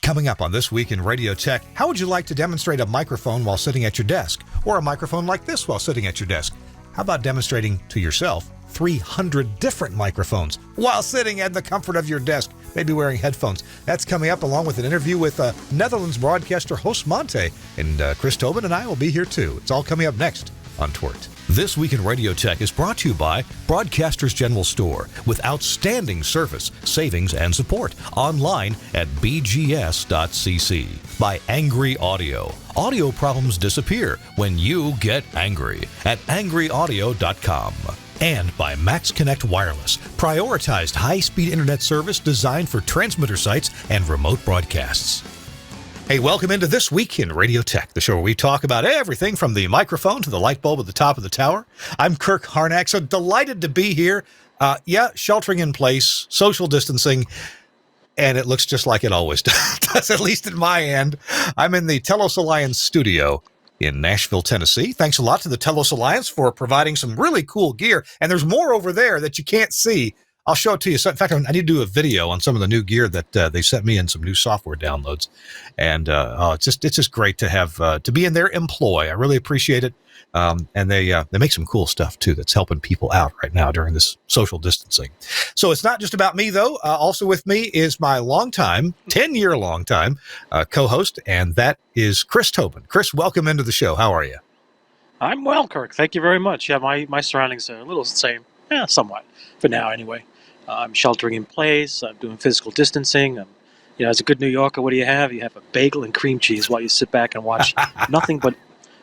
Coming up on This Week in Radio Tech, how would you like to demonstrate a microphone while sitting at your desk? Or a microphone like this while sitting at your desk? How about demonstrating to yourself 300 different microphones while sitting at the comfort of your desk, maybe wearing headphones? That's coming up along with an interview with Netherlands broadcaster Goos Mante. And Chris Tobin and I will be here too. It's all coming up next on TWiRT. This Week in Radio Tech is brought to you by Broadcasters General Store with outstanding service, savings, and support. Online at bgs.cc. By Angry Audio. Audio problems disappear when you get angry at angryaudio.com. And by Max Connect Wireless, prioritized high-speed internet service designed for transmitter sites and remote broadcasts. Hey, welcome into This Week in Radio Tech, the show where we talk about everything from the microphone to the light bulb at the top of the tower. I'm Kirk Harnack, so delighted to be here. Sheltering in place, social distancing, and it looks just like it always does, at least at my end. I'm in the Telos Alliance studio in Nashville, Tennessee. Thanks a lot to the Telos Alliance for providing some really cool gear, and there's more over there that you can't see. I'll show it to you. So, in fact, I need to do a video on some of the new gear that they sent me and some new software downloads. And it's just great to have to be in their employ. I really appreciate it. And they make some cool stuff too that's helping people out right now during this social distancing. So it's not just about me though. Also with me is my 10-year longtime co-host, and that is Chris Tobin. Chris, welcome into the show. How are you? I'm well, Kirk. Thank you very much. Yeah, my surroundings are a little the same. Yeah, somewhat for now anyway. I'm sheltering in place. I'm doing physical distancing. As a good New Yorker, what do you have? You have a bagel and cream cheese while you sit back and watch nothing but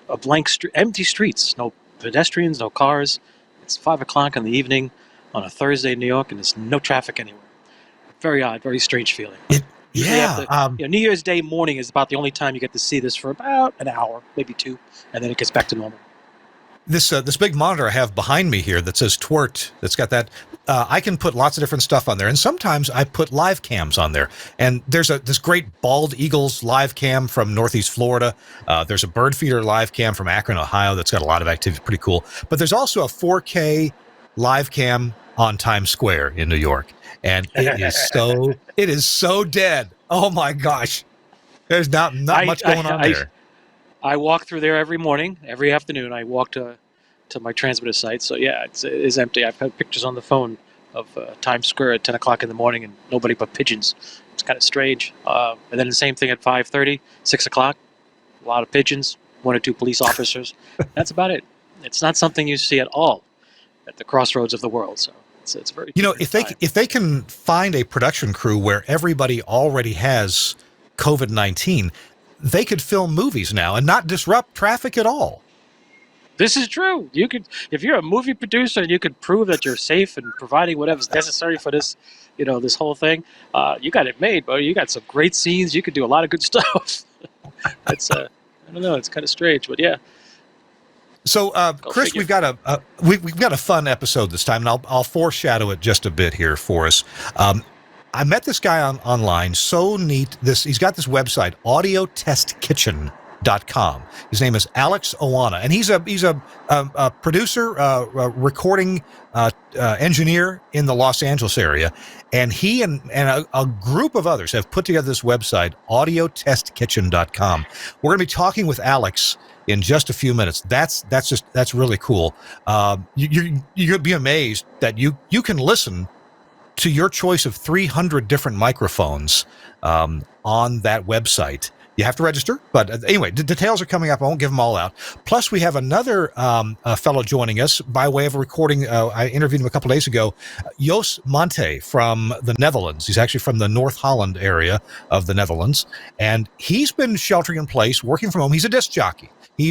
a blank empty streets. No pedestrians, no cars. It's 5 o'clock in the evening on a Thursday in New York, and there's no traffic anywhere. Very odd, very strange feeling. New Year's Day morning is about the only time you get to see this for about an hour, maybe two, and then it gets back to normal. This big monitor I have behind me here that says TWiRT, that's got that, I can put lots of different stuff on there, and sometimes I put live cams on there. And there's this great Bald Eagles live cam from Northeast Florida. There's a Bird Feeder live cam from Akron, Ohio that's got a lot of activity, pretty cool. But there's also a 4K live cam on Times Square in New York, and it is so dead. Oh my gosh, there's not much going on there. I walk through there every morning, every afternoon. I walk to my transmitter site. So, yeah, it is empty. I've had pictures on the phone of Times Square at 10 o'clock in the morning and nobody but pigeons. It's kind of strange. And then the same thing at 5:30, 6 o'clock. A lot of pigeons, 1 or 2 police officers. That's about it. It's not something you see at all at the crossroads of the world. So it's very if they can find a production crew where everybody already has COVID-19, they could film movies now and not disrupt traffic at all. This is true. You could, if you're a movie producer and you could prove that you're safe and providing whatever's necessary for this, this whole thing, you got it made, bro. You got some great scenes. You could do a lot of good stuff. It's I don't know. It's kind of strange, but yeah. So, Chris, we've got a fun episode this time, and I'll foreshadow it just a bit here for us. I met this guy online, so neat. He's got this website, audiotestkitchen.com. His name is Alex Oana, and he's a producer, recording engineer in the Los Angeles area. And he and a group of others have put together this website, audiotestkitchen.com. We're going to be talking with Alex in just a few minutes. That's really cool. You'll be amazed that you can listen to your choice of 300 different microphones on that website. You have to register, but anyway, the details are coming up. I won't give them all out. Plus, we have another fellow joining us by way of a recording. I interviewed him a couple days ago, Goos Mante from the Netherlands. He's actually from the North Holland area of the Netherlands, and he's been sheltering in place, working from home. He's a disc jockey. He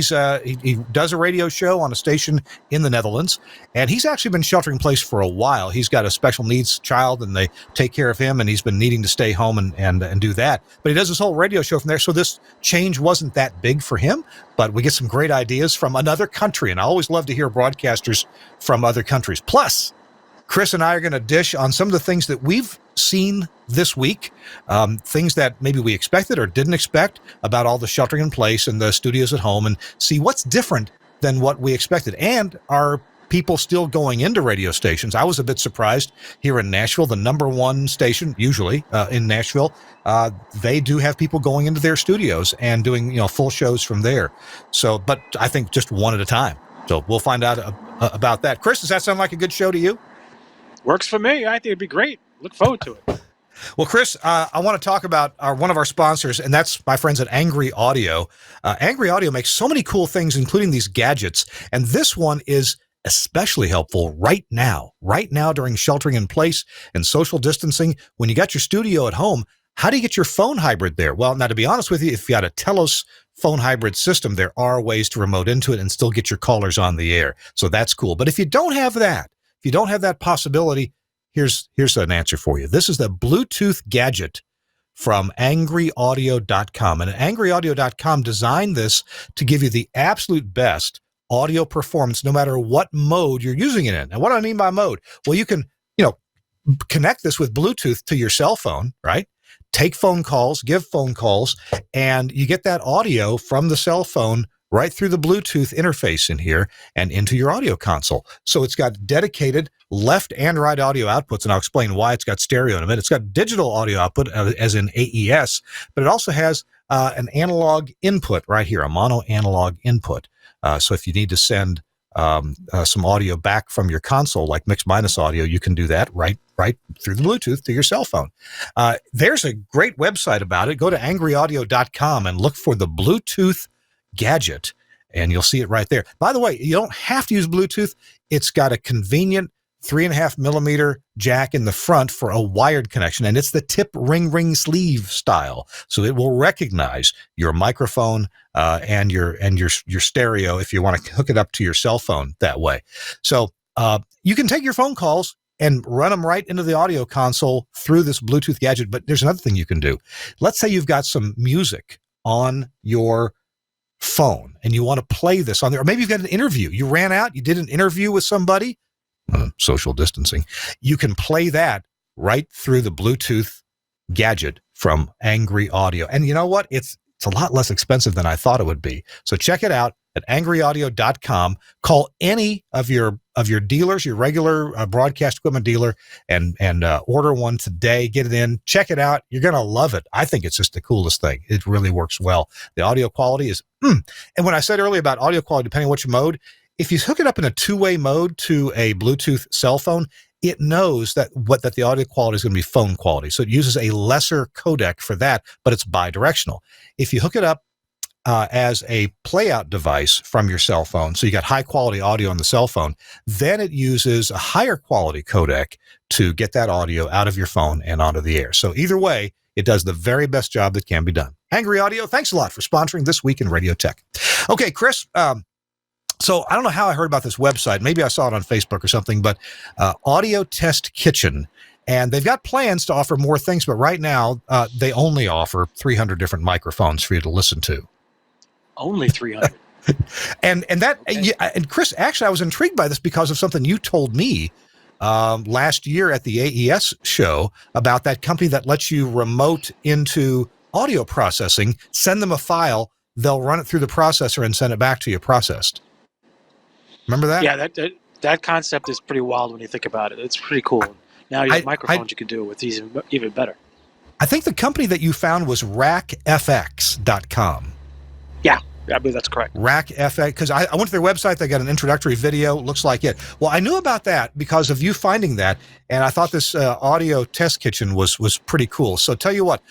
does a radio show on a station in the Netherlands, and he's actually been sheltering in place for a while. He's got a special needs child, and they take care of him, and he's been needing to stay home and do that. But he does this whole radio show from there, so this change wasn't that big for him, but we get some great ideas from another country, and I always love to hear broadcasters from other countries. Plus, Chris and I are going to dish on some of the things that we've seen this week, things that maybe we expected or didn't expect about all the sheltering in place and the studios at home, and see what's different than what we expected. And our people still going into radio stations. I was a bit surprised here in Nashville, the number one station usually in Nashville. They do have people going into their studios and doing full shows from there. So, but I think just one at a time. So we'll find out about that. Chris, does that sound like a good show to you? Works for me. I think it'd be great. Look forward to it. Well, Chris, I want to talk about one of our sponsors, and that's my friends at Angry Audio. Angry Audio makes so many cool things, including these gadgets, and this one is especially helpful right now during sheltering in place and social distancing. When you got your studio at home, how do you get your phone hybrid there? Well, now, to be honest with you, if you got a Telos phone hybrid system, there are ways to remote into it and still get your callers on the air. So that's cool. But if you don't have that possibility, here's an answer for you. This is the Bluetooth gadget from angryaudio.com. And angryaudio.com designed this to give you the absolute best audio performance no matter what mode you're using it in. And what do I mean by mode? Well, you can, connect this with Bluetooth to your cell phone, right? Take phone calls, give phone calls, and you get that audio from the cell phone right through the Bluetooth interface in here and into your audio console. So it's got dedicated left and right audio outputs, and I'll explain why it's got stereo in a minute. It's got digital audio output, as in AES, but it also has an analog input right here, a mono analog input. So if you need to send some audio back from your console, like mix minus audio, you can do that right through the Bluetooth to your cell phone. There's a great website about it. Go to angryaudio.com and look for the Bluetooth gadget, and you'll see it right there. By the way, you don't have to use Bluetooth. It's got a convenient 3.5 millimeter jack in the front for a wired connection, and it's the tip ring sleeve style. So it will recognize your microphone and your stereo if you want to hook it up to your cell phone that way. So you can take your phone calls and run them right into the audio console through this Bluetooth gadget. But there's another thing you can do. Let's say you've got some music on your phone and you want to play this on there, or maybe you've got an interview. You ran out, you did an interview with somebody, social distancing. You can play that right through the Bluetooth gadget from Angry Audio. And you know what? It's a lot less expensive than I thought it would be. So check it out at angryaudio.com. Call any of your dealers, your regular broadcast equipment dealer, and order one today. Get it in, check it out. You're going to love it. I think it's just the coolest thing. It really works well. The audio quality is, and when I said earlier about audio quality, depending on what your mode, if you hook it up in a two-way mode to a Bluetooth cell phone, it knows that the audio quality is going to be phone quality. So it uses a lesser codec for that, but it's bidirectional. If you hook it up as a playout device from your cell phone, so you got high quality audio on the cell phone, then it uses a higher quality codec to get that audio out of your phone and onto the air. So either way, it does the very best job that can be done. Angry Audio, thanks a lot for sponsoring This Week in Radio Tech. Okay, Chris, so I don't know how I heard about this website. Maybe I saw it on Facebook or something, but Audio Test Kitchen. And they've got plans to offer more things, but right now they only offer 300 different microphones for you to listen to. Only 300. and Chris, actually, I was intrigued by this because of something you told me last year at the AES show about that company that lets you remote into audio processing, send them a file, they'll run it through the processor and send it back to you processed. Remember that? Yeah, that concept is pretty wild when you think about it. It's pretty cool. Now you have microphones you can do it with even better. I think the company that you found was rackfx.com. Yeah, I believe that's correct. RackFX, because I went to their website, they got an introductory video, looks like it. Well, I knew about that because of you finding that, and I thought this audio test kitchen was pretty cool. So tell you what,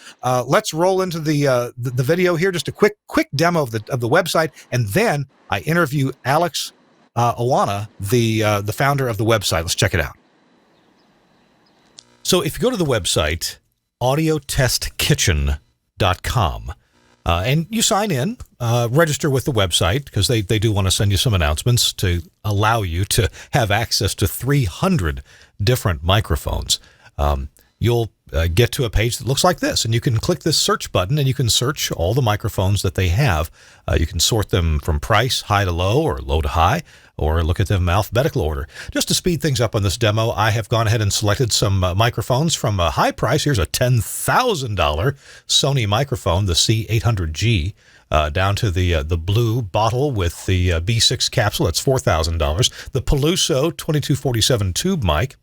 let's roll into the video here, just a quick demo of the website, and then I interview Alex Oana, the founder of the website. Let's check it out. So if you go to the website, audiotestkitchen.com, and you sign in, register with the website, because they do want to send you some announcements to allow you to have access to 300 different microphones. You'll get to a page that looks like this, and you can click this search button, and you can search all the microphones that they have. You can sort them from price, high to low, or low to high, or look at them in alphabetical order. Just to speed things up on this demo, I have gone ahead and selected some microphones from a high price. Here's a $10,000 Sony microphone, the C800G, down to the blue bottle with the B6 capsule. That's $4,000. The Peluso 2247 tube mic,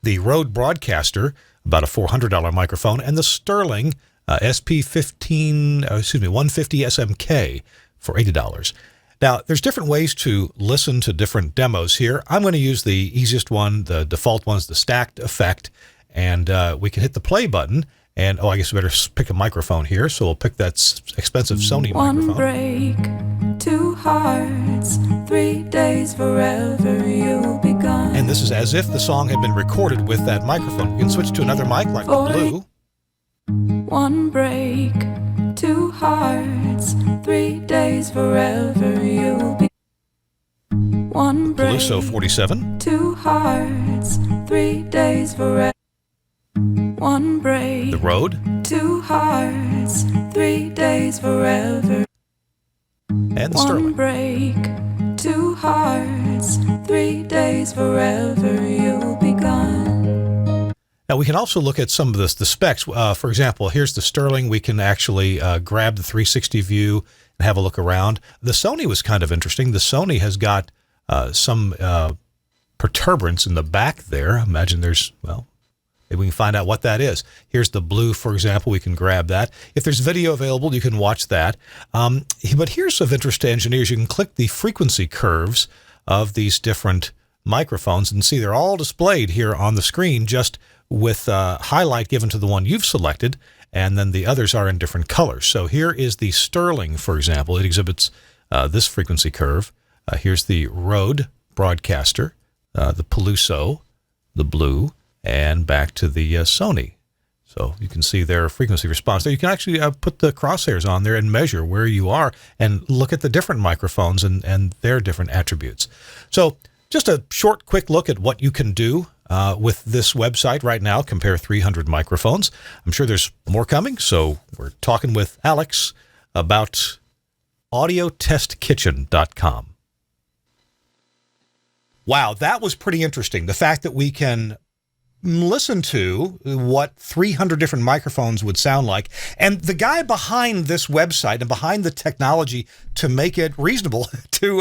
the Rode Broadcaster, about a $400 microphone, and the Sterling SP150 SMK for $80. Now, there's different ways to listen to different demos here. I'm going to use the easiest one. The default one's the stacked effect, and we can hit the play button. And, I guess we better pick a microphone here, so we'll pick that expensive Sony microphone. One break, two hearts, 3 days forever you'll be gone. And this is as if the song had been recorded with that microphone. You can switch to another mic like the blue. One break, two hearts, 3 days forever you'll be. One break, Peluso 47. two hearts, 3 days forever. One break, The Rode. two hearts, 3 days forever. And the One Sterling. break, two hearts, 3 days forever you'll be gone. Now, we can also look at some of the specs. For example, here's the Sterling. We can actually grab the 360 view and have a look around. The Sony was kind of interesting. The Sony has got some protuberance in the back there. Imagine there's, maybe we can find out what that is. Here's the blue, for example. We can grab that. If there's video available, you can watch that. But here's of interest to engineers. You can click the frequency curves of these different microphones and see they're all displayed here on the screen, just with highlight given to the one you've selected, and then the others are in different colors. So here is the Sterling, for example. It exhibits this frequency curve. Here's the Rode Broadcaster, the Peluso, the blue, and back to the Sony. So you can see their frequency response there. You can actually put the crosshairs on there and measure where you are and look at the different microphones and their different attributes. So just a short, quick look at what you can do with this website right now. Compare 300 microphones. I'm sure there's more coming, so we're talking with Alex about audiotestkitchen.com. Wow, that was pretty interesting. The fact that we can listen to what 300 different microphones would sound like. And the guy behind this website and behind the technology to make it reasonable to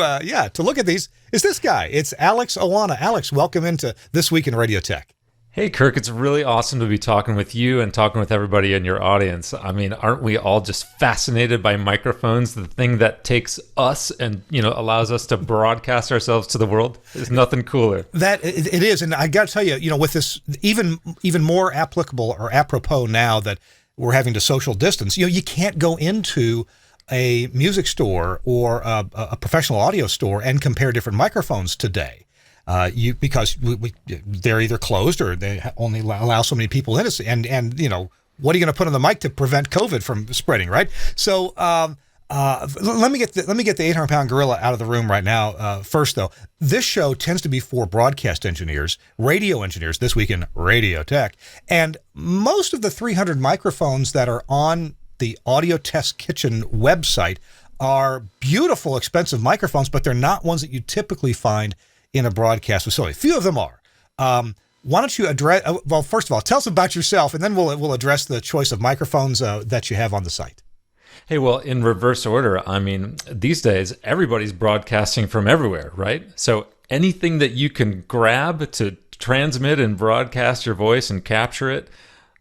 look at these is this guy. It's Alex Oana. Alex, welcome into This Week in Radio Tech. Hey, Kirk, it's really awesome to be talking with you and talking with everybody in your audience. I mean, aren't we all just fascinated by microphones? The thing that takes us and, allows us to broadcast ourselves to the world. There's nothing cooler. That it is. And I got to tell you, with this even more applicable or apropos now that we're having to social distance, you can't go into a music store or a professional audio store and compare different microphones today. Because they're either closed or they only allow so many people in it, and what are you going to put on the mic to prevent COVID from spreading, right? So let me get the 800-pound gorilla out of the room right now. First, though, this show tends to be for broadcast engineers, radio engineers. This Week in Radio Tech, and most of the 300 microphones that are on the Audio Test Kitchen website are beautiful, expensive microphones, but they're not ones that you typically find in a broadcast facility. Few of them are. Why don't you address, first of all, tell us about yourself, and then we'll address the choice of microphones that you have on the site. Hey, well, in reverse order, I mean, these days, everybody's broadcasting from everywhere, right? So anything that you can grab to transmit and broadcast your voice and capture it,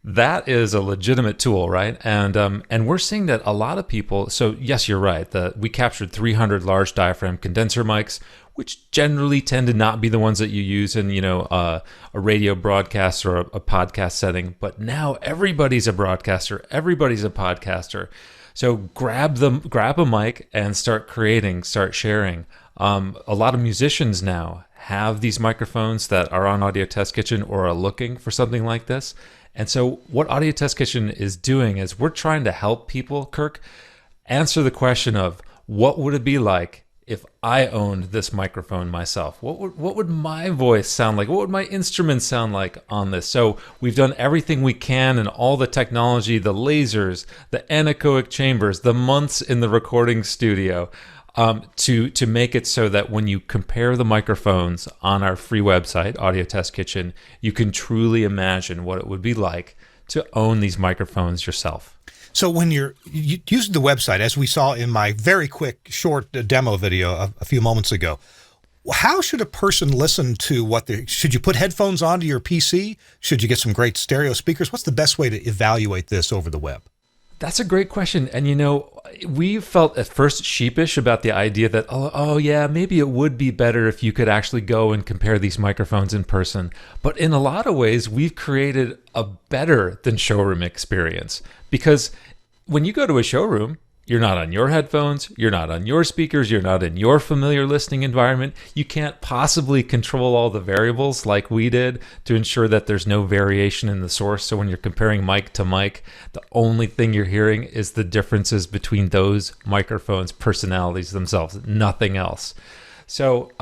that is a legitimate tool, right? And we're seeing that a lot of people, so yes, you're right, we captured 300 large diaphragm condenser mics, which generally tend to not be the ones that you use in, a radio broadcast or a podcast setting. But now everybody's a broadcaster, everybody's a podcaster. So grab a mic and start creating, start sharing. A lot of musicians now have these microphones that are on Audio Test Kitchen or are looking for something like this. And so what Audio Test Kitchen is doing is we're trying to help people, Kirk, answer the question of what would it be like if I owned this microphone myself? What would my voice sound like? What would my instruments sound like on this? So we've done everything we can, and all the technology, the lasers, the anechoic chambers, the months in the recording studio, to make it so that when you compare the microphones on our free website, Audio Test Kitchen, you can truly imagine what it would be like to own these microphones yourself. So when you're using the website, as we saw in my very quick, short demo video a few moments ago, how should a person listen to should you put headphones onto your PC? Should you get some great stereo speakers? What's the best way to evaluate this over the web? That's a great question. And, we felt at first sheepish about the idea that, oh yeah, maybe it would be better if you could actually go and compare these microphones in person. But in a lot of ways, we've created a better than showroom experience. Because when you go to a showroom, you're not on your headphones, you're not on your speakers, you're not in your familiar listening environment. You can't possibly control all the variables like we did to ensure that there's no variation in the source. So when you're comparing mic to mic, the only thing you're hearing is the differences between those microphones' personalities themselves, nothing else. So,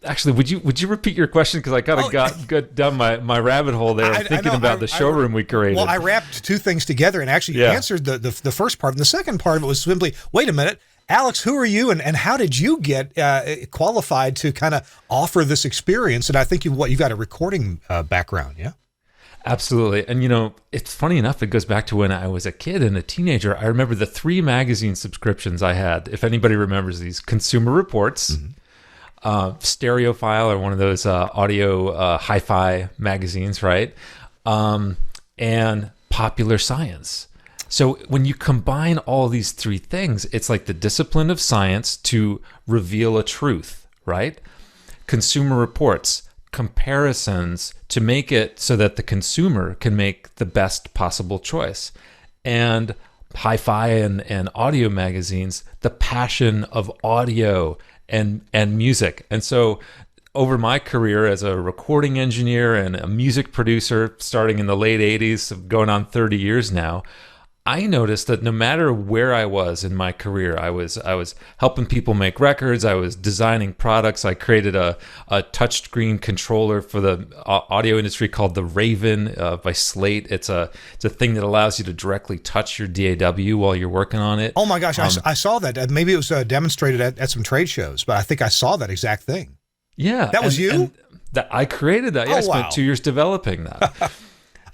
actually, would you repeat your question? Because I kind of got down my rabbit hole there, thinking about the showroom we created. Well, I wrapped two things together and actually answered the first part. And the second part of it was simply, wait a minute, Alex, who are you and how did you get qualified to kind of offer this experience? And I think you've got a recording background, yeah? Absolutely. And, it's funny enough, it goes back to when I was a kid and a teenager. I remember the 3 magazine subscriptions I had, if anybody remembers these: Consumer Reports, Stereophile, or one of those audio hi-fi magazines, right? And Popular Science. So when you combine all these 3 things, it's like the discipline of science to reveal a truth, right? Consumer Reports, comparisons to make it so that the consumer can make the best possible choice. And hi-fi and audio magazines, the passion of audio and music. And so over my career as a recording engineer and a music producer, starting in the late 80s, going on 30 years now, I noticed that no matter where I was in my career, I was helping people make records, I was designing products, I created a touchscreen controller for the audio industry called the Raven by Slate. It's a thing that allows you to directly touch your DAW while you're working on it. Oh my gosh, I saw that. Maybe it was demonstrated at some trade shows, but I think I saw that exact thing. Yeah. That was you? I created that. Yeah, I spent 2 years developing that.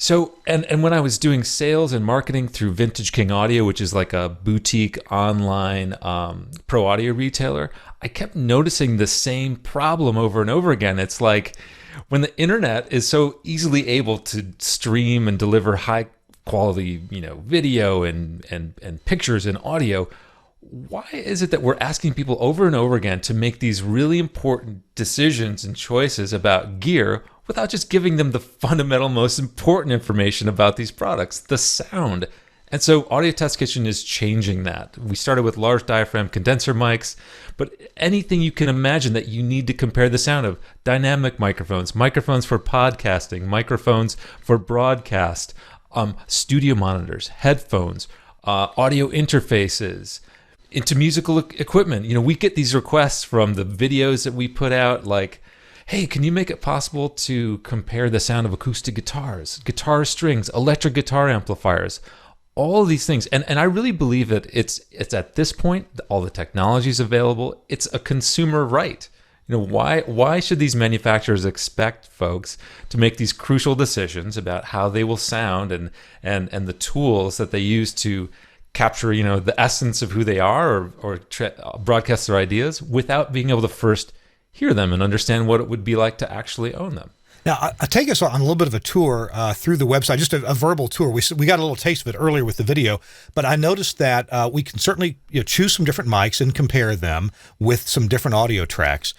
So, and when I was doing sales and marketing through Vintage King Audio, which is like a boutique online pro audio retailer, I kept noticing the same problem over and over again. It's like when the internet is so easily able to stream and deliver high quality, video and pictures and audio, why is it that we're asking people over and over again to make these really important decisions and choices about gear without just giving them the fundamental, most important information about these products, the sound? And so Audio Test Kitchen is changing that. We started with large diaphragm condenser mics, but anything you can imagine that you need to compare the sound of: dynamic microphones, microphones for podcasting, microphones for broadcast, studio monitors, headphones, audio interfaces, into musical equipment. We get these requests from the videos that we put out, like, hey, can you make it possible to compare the sound of acoustic guitars, guitar strings, electric guitar amplifiers, all of these things. And I really believe that it's at this point, all the technology is available. It's a consumer right. Why should these manufacturers expect folks to make these crucial decisions about how they will sound and the tools that they use to capture, the essence of who they are or broadcast their ideas without being able to first hear them and understand what it would be like to actually own them? Now, I'll take us on a little bit of a tour through the website, just a verbal tour. We got a little taste of it earlier with the video, but I noticed that we can certainly choose some different mics and compare them with some different audio tracks.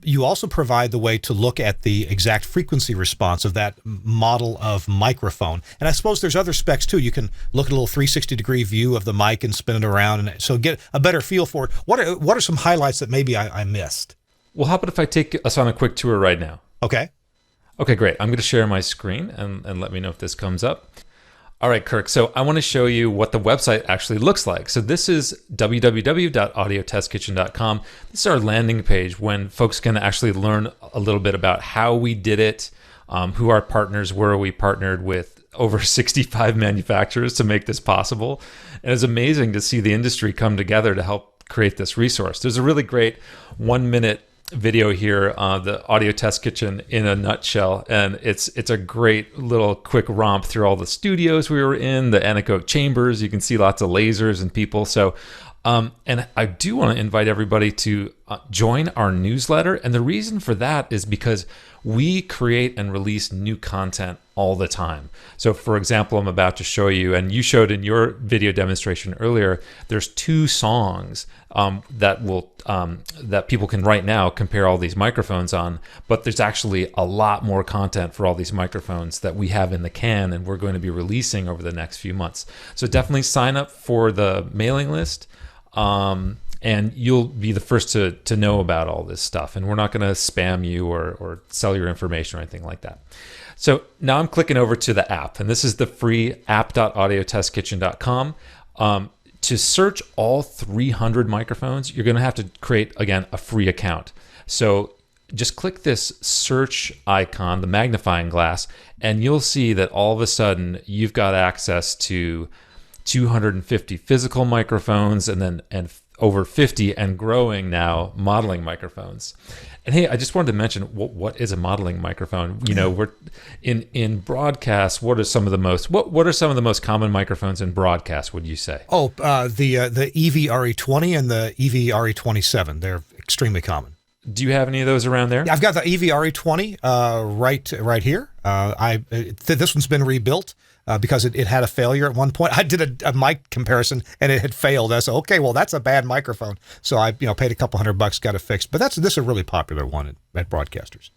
You also provide the way to look at the exact frequency response of that model of microphone. And I suppose there's other specs too. You can look at a little 360-degree view of the mic and spin it around, and so get a better feel for it. What are some highlights that maybe I missed? Well, how about if I take us on a quick tour right now? Okay. Okay, great. I'm going to share my screen and let me know if this comes up. All right, Kirk. So I want to show you what the website actually looks like. So this is www.audiotestkitchen.com. This is our landing page when folks can actually learn a little bit about how we did it, who our partners were. We partnered with over 65 manufacturers to make this possible. And it's amazing to see the industry come together to help create this resource. There's a really great 1-minute video here, the Audio Test Kitchen in a nutshell, and it's a great little quick romp through all the studios we were in, the anechoic chambers. You can see lots of lasers and people. So and I do want to invite everybody to join our newsletter, and the reason for that is because we create and release new content all the time. So for example, I'm about to show you, and you showed in your video demonstration earlier, there's 2 songs that people can right now compare all these microphones on, but there's actually a lot more content for all these microphones that we have in the can and we're going to be releasing over the next few months. So definitely sign up for the mailing list. And you'll be the first to know about all this stuff. And we're not going to spam you or sell your information or anything like that. So now I'm clicking over to the app, and this is the free app.audiotestkitchen.com. To search all 300 microphones, you're going to have to create, again, a free account. So just click this search icon, the magnifying glass, and you'll see that all of a sudden you've got access to 250 physical microphones and over 50 and growing now modeling microphones. And hey, I just wanted to mention what is a modeling microphone? You know, we're in broadcast. What are some of the most common microphones in broadcast? Would you say? Oh, the EV-RE20 and the EV-RE27. They're extremely common. Do you have any of those around there? I've got the EV-RE20 right here. This one's been rebuilt. Because it had a failure at one point. I did a mic comparison and it had failed. I said, okay, well, that's a bad microphone. So I paid a couple $100, got it fixed. But this is a really popular one at broadcasters.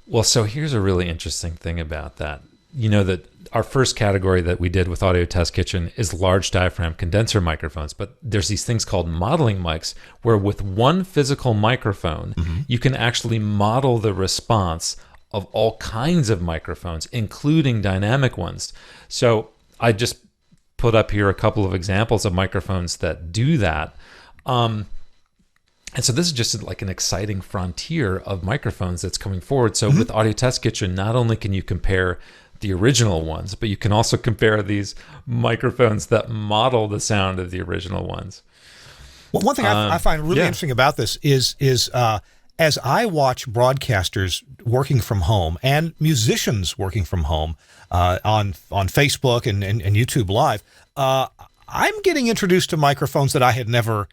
Well, so here's a really interesting thing about that. You know that our first category that we did with Audio Test Kitchen is large diaphragm condenser microphones. But there's these things called modeling mics where with one physical microphone, you can actually model the response of all kinds of microphones, including dynamic ones. So I just put up here a couple of examples of microphones that do that. And so this is just like an exciting frontier of microphones that's coming forward. So with Audio Test Kitchen, not only can you compare the original ones, but you can also compare these microphones that model the sound of the original ones. Well, one thing I find really interesting about this is as I watch broadcasters working from home and musicians working from home on Facebook and YouTube Live, I'm getting introduced to microphones that I had never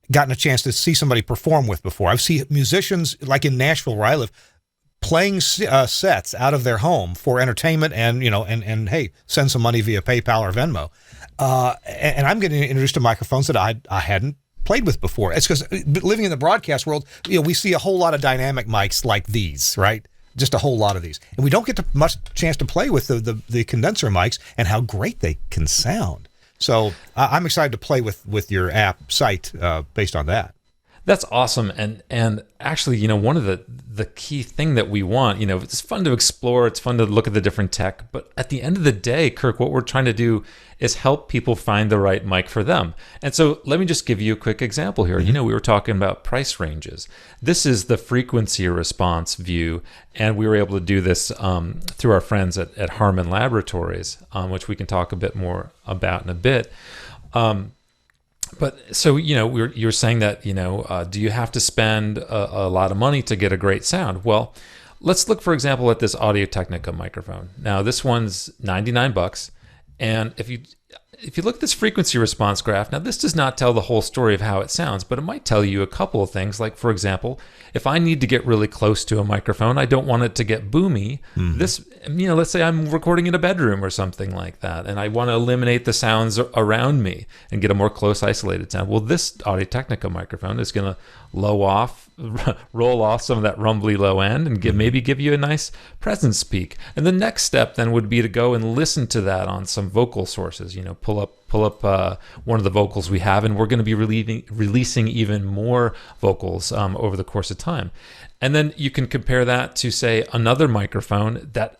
gotten a chance to see somebody perform with before. I've seen musicians, like in Nashville where I live, playing sets out of their home for entertainment and hey, send some money via PayPal or Venmo. And I'm getting introduced to microphones that I hadn't played with before. It's because living in the broadcast world, we see a whole lot of dynamic mics like these, right? Just a whole lot of these. And we don't get much chance to play with the condenser mics and how great they can sound. So I'm excited to play with your app site based on that. That's awesome. And actually, one of the key thing that we want, it's fun to explore, it's fun to look at the different tech, but at the end of the day, Kirk, what we're trying to do is help people find the right mic for them. And so let me just give you a quick example here. We were talking about price ranges. This is the frequency response view, and we were able to do this through our friends at Harman Laboratories, which we can talk a bit more about in a bit. But so, you're saying that, do you have to spend a lot of money to get a great sound? Well, let's look, for example, at this Audio-Technica microphone. Now, this one's $99. And if you look at this frequency response graph, now this does not tell the whole story of how it sounds, but it might tell you a couple of things. Like, for example, if I need to get really close to a microphone, I don't want it to get boomy. This, let's say I'm recording in a bedroom or something like that, and I want to eliminate the sounds around me and get a more close isolated sound. Well, this Audio-Technica microphone is going to roll off some of that rumbly low end and maybe give you a nice presence peak. And the next step then would be to go and listen to that on some vocal sources. Pull up one of the vocals we have, and we're going to be releasing even more vocals over the course of time. And then you can compare that to, say, another microphone that,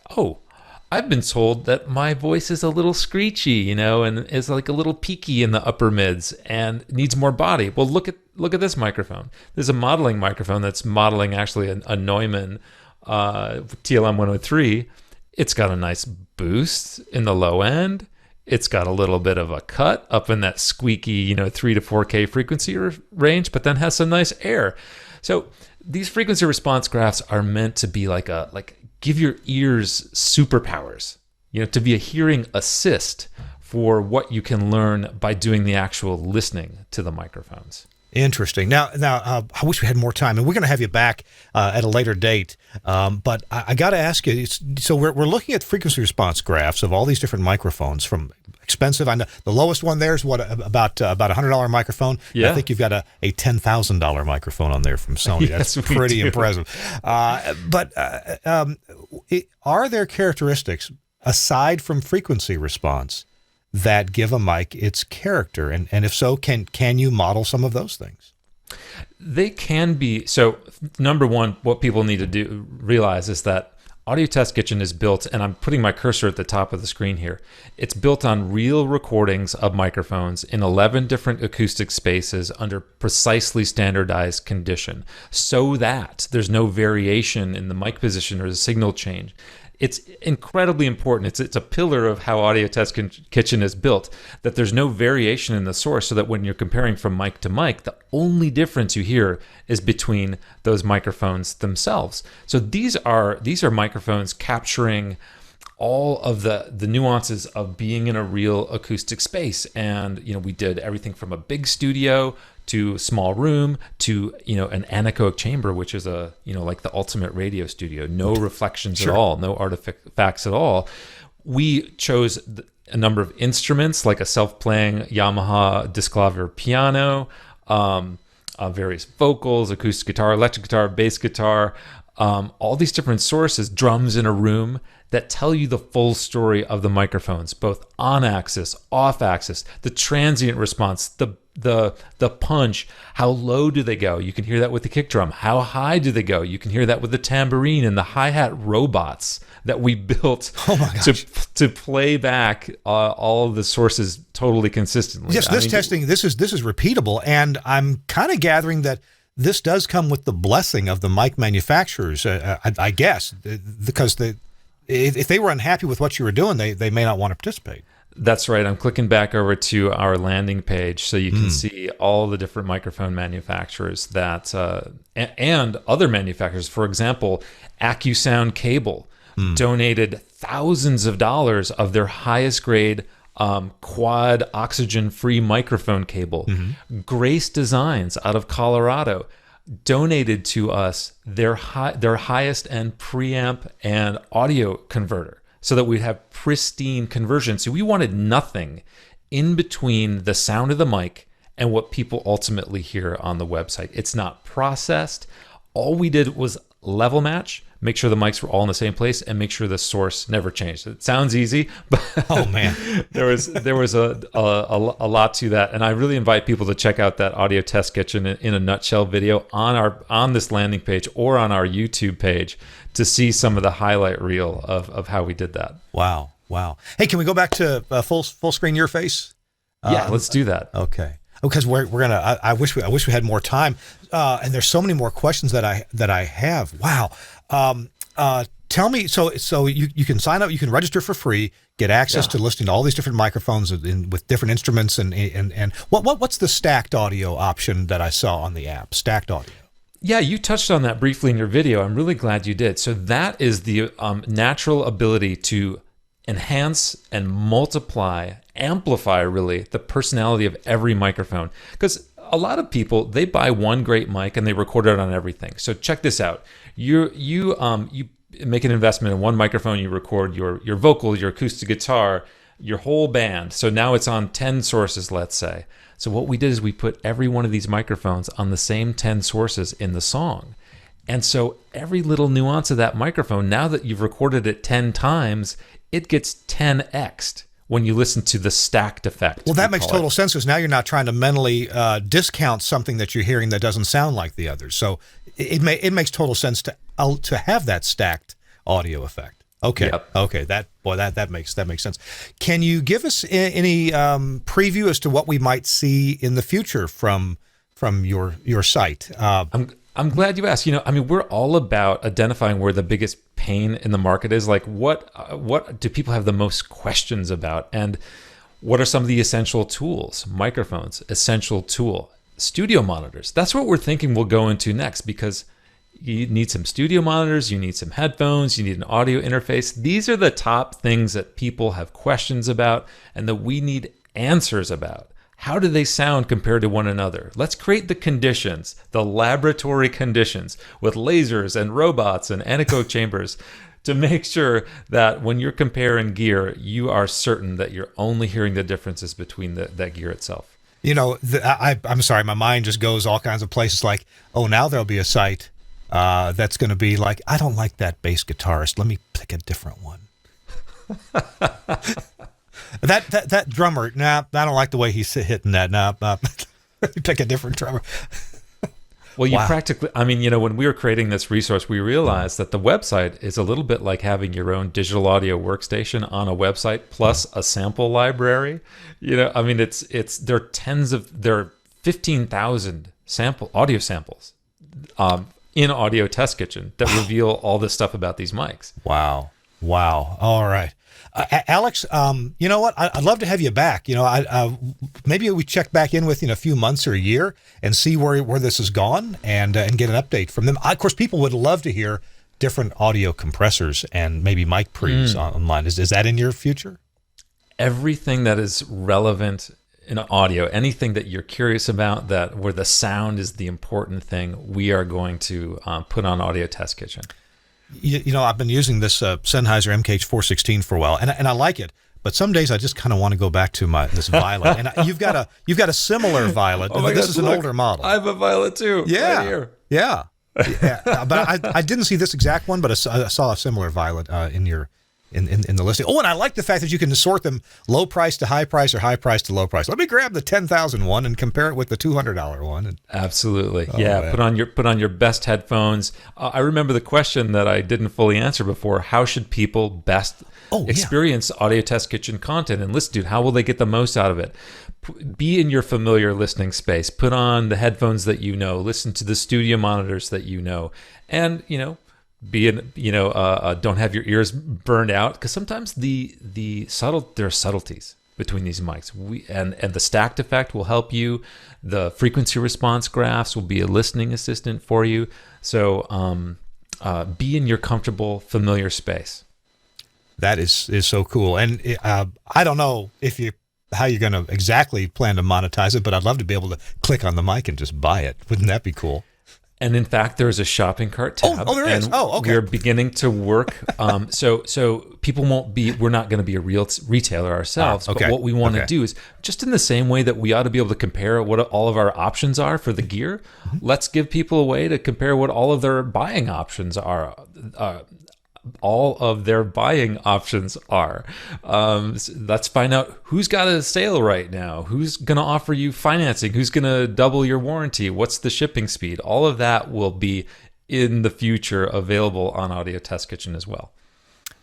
I've been told that my voice is a little screechy, you know, and is like a little peaky in the upper mids and needs more body. Well, look at this microphone. There's a modeling microphone that's modeling actually a Neumann TLM 103. It's got a nice boost in the low end. It's got a little bit of a cut up in that squeaky, 3 to 4K frequency range, but then has some nice air. So these frequency response graphs are meant to be like give your ears superpowers, to be a hearing assist for what you can learn by doing the actual listening to the microphones. Interesting. Now, I wish we had more time, and we're going to have you back at a later date. But I got to ask you. So we're looking at frequency response graphs of all these different microphones, from expensive. I know the lowest one there is about $100 microphone. Yeah. I think you've got a $10,000 microphone on there from Sony. Yes, That's pretty impressive. But are there characteristics aside from frequency response that give a mic its character? And if so, can you model some of those things? They can be. So number one, what people need to realize is that Audio Test Kitchen is built, and I'm putting my cursor at the top of the screen here. It's built on real recordings of microphones in 11 different acoustic spaces under precisely standardized condition, so that there's no variation in the mic position or the signal change. It's incredibly important. It's a pillar of how Audio Test Kitchen is built, that there's no variation in the source, so that when you're comparing from mic to mic, the only difference you hear is between those microphones themselves. So these are microphones capturing all of the nuances of being in a real acoustic space. And we did everything from a big studio to a small room to an anechoic chamber, which is like the ultimate radio studio. No reflections Sure. at all, no artifacts at all. We chose a number of instruments, like a self-playing Yamaha Disclavier piano, various vocals, acoustic guitar, electric guitar, bass guitar, all these different sources, drums in a room that tell you the full story of the microphones, both on axis, off axis, the transient response, the punch, how low do they go? You can hear that with the kick drum. How high do they go? You can hear that with the tambourine and the hi-hat robots that we built to play back all of the sources totally consistently. Yes, testing, this is repeatable, and I'm kind of gathering that this does come with the blessing of the mic manufacturers, I guess, because if they were unhappy with what you were doing, they may not want to participate. That's right. I'm clicking back over to our landing page so you can see all the different microphone manufacturers that and other manufacturers. For example, AccuSound Cable donated thousands of dollars of their highest grade quad oxygen-free microphone cable. Grace Designs out of Colorado donated to us their highest end preamp and audio converter, so that we'd have pristine conversion. So we wanted nothing in between the sound of the mic and what people ultimately hear on the website. It's not processed. All we did was level match, make sure the mics were all in the same place, and make sure the source never changed. It sounds easy, but oh man, there was a lot to that. And I really invite people to check out that Audio Test Kitchen in a nutshell video on this landing page or on our YouTube page to see some of the highlight reel of how we did that. Wow. Hey, can we go back to full screen your face? Yeah, let's do that. Okay. Because we're gonna. I wish we had more time, and there's so many more questions that I have. Wow. Tell me. So you can sign up. You can register for free. Get access to listening to all these different microphones with different instruments and what's the stacked audio option that I saw on the app? Stacked audio. Yeah, you touched on that briefly in your video. I'm really glad you did. So that is the natural ability to enhance and amplify really the personality of every microphone. Because a lot of people, they buy one great mic and they record it on everything. So check this out. You make an investment in one microphone, you record your vocal, your acoustic guitar, your whole band. So now it's on 10 sources, let's say. So what we did is we put every one of these microphones on the same 10 sources in the song. And so every little nuance of that microphone, now that you've recorded it 10 times, it gets 10x'd when you listen to the stacked effect. Well, that makes total sense, because now you're not trying to mentally discount something that you're hearing that doesn't sound like the others. So it makes total sense to have that stacked audio effect. Okay. Yep. Okay. That makes sense. Can you give us any preview as to what we might see in the future from your site? I'm glad you asked. We're all about identifying where the biggest pain in the market is. Like, what do people have the most questions about, and what are some of the essential tools? Microphones, essential tool. Studio monitors. That's what we're thinking we'll go into next, because you need some studio monitors, you need some headphones, you need an audio interface. These are the top things that people have questions about and that we need answers about. How do they sound compared to one another? Let's create the conditions, the laboratory conditions, with lasers and robots and anechoic chambers to make sure that when you're comparing gear, you are certain that you're only hearing the differences between that gear itself. I'm sorry, my mind just goes all kinds of places like, oh, now there'll be a site that's going to be like, I don't like that bass guitarist. Let me pick a different one. that drummer, nah, I don't like the way he's hitting that. Nah, let me pick a different drummer. Well, you Wow. practically, when we were creating this resource, we realized that the website is a little bit like having your own digital audio workstation on a website plus a sample library. There are 15,000 audio samples in Audio Test Kitchen that reveal all this stuff about these mics. Wow. All right. Alex, you know what? I'd love to have you back. Maybe we check back in with you in a few months or a year and see where this has gone and get an update from them. Of course, people would love to hear different audio compressors and maybe mic pre's online. Is that in your future? Everything that is relevant in audio, anything that you're curious about, that where the sound is the important thing, we are going to put on Audio Test Kitchen. I've been using this Sennheiser MKH416 for a while, and I like it. But some days I just kind of want to go back to this Violet. And you've got a similar Violet. Oh my this gosh, is an older model. I have a Violet too. Yeah, right here. yeah. But I didn't see this exact one, but I saw a similar Violet in the listing. Oh, and I like the fact that you can sort them low price to high price or high price to low price. Let me grab the $10,000 one and compare it with the $200 one. Absolutely. Oh, yeah. man. Put on your best headphones. I remember the question that I didn't fully answer before. How should people best experience Audio Test Kitchen content and listen to it? How will they get the most out of it? Be in your familiar listening space. Put on the headphones that you know. Listen to the studio monitors that you know. And, don't have your ears burned out, because sometimes there are subtleties between these mics. And the stacked effect will help you. The frequency response graphs will be a listening assistant for you. So be in your comfortable, familiar space. That is so cool. And I don't know how you're going to exactly plan to monetize it, but I'd love to be able to click on the mic and just buy it. Wouldn't that be cool? And in fact, there's a shopping cart tab. Oh, there is. Oh, okay. We're beginning to work. So people we're not going to be a real retailer ourselves. Okay. But what we want to do is, just in the same way that we ought to be able to compare what all of our options are for the gear, let's give people a way to compare what all of their buying options are. Let's find out who's got a sale right now, who's going to offer you financing, who's going to double your warranty, what's the shipping speed. All of that will be in the future available on Audio Test Kitchen as well.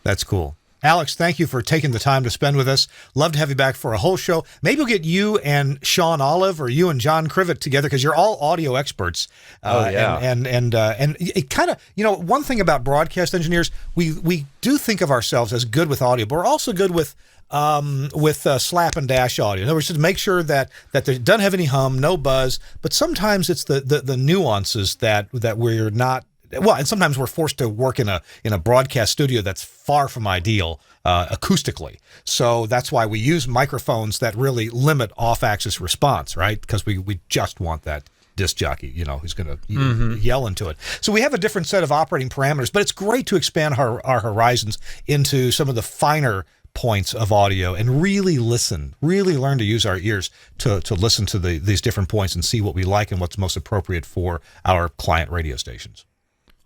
That's cool. Alex, thank you for taking the time to spend with us. Love to have you back for a whole show. Maybe we'll get you and Sean Olive or you and John Crivet together, because you're all audio experts. And it kind of, one thing about broadcast engineers, we do think of ourselves as good with audio, but we're also good with slap and dash audio. In other words, to make sure that there doesn't have any hum, no buzz, but sometimes it's the nuances that we're not. Well, and sometimes we're forced to work in a broadcast studio that's far from ideal acoustically. So that's why we use microphones that really limit off-axis response, right? Because we just want that disc jockey, who's going to yell into it. So we have a different set of operating parameters, but it's great to expand our horizons into some of the finer points of audio and really learn to use our ears to listen to these different points and see what we like and what's most appropriate for our client radio stations.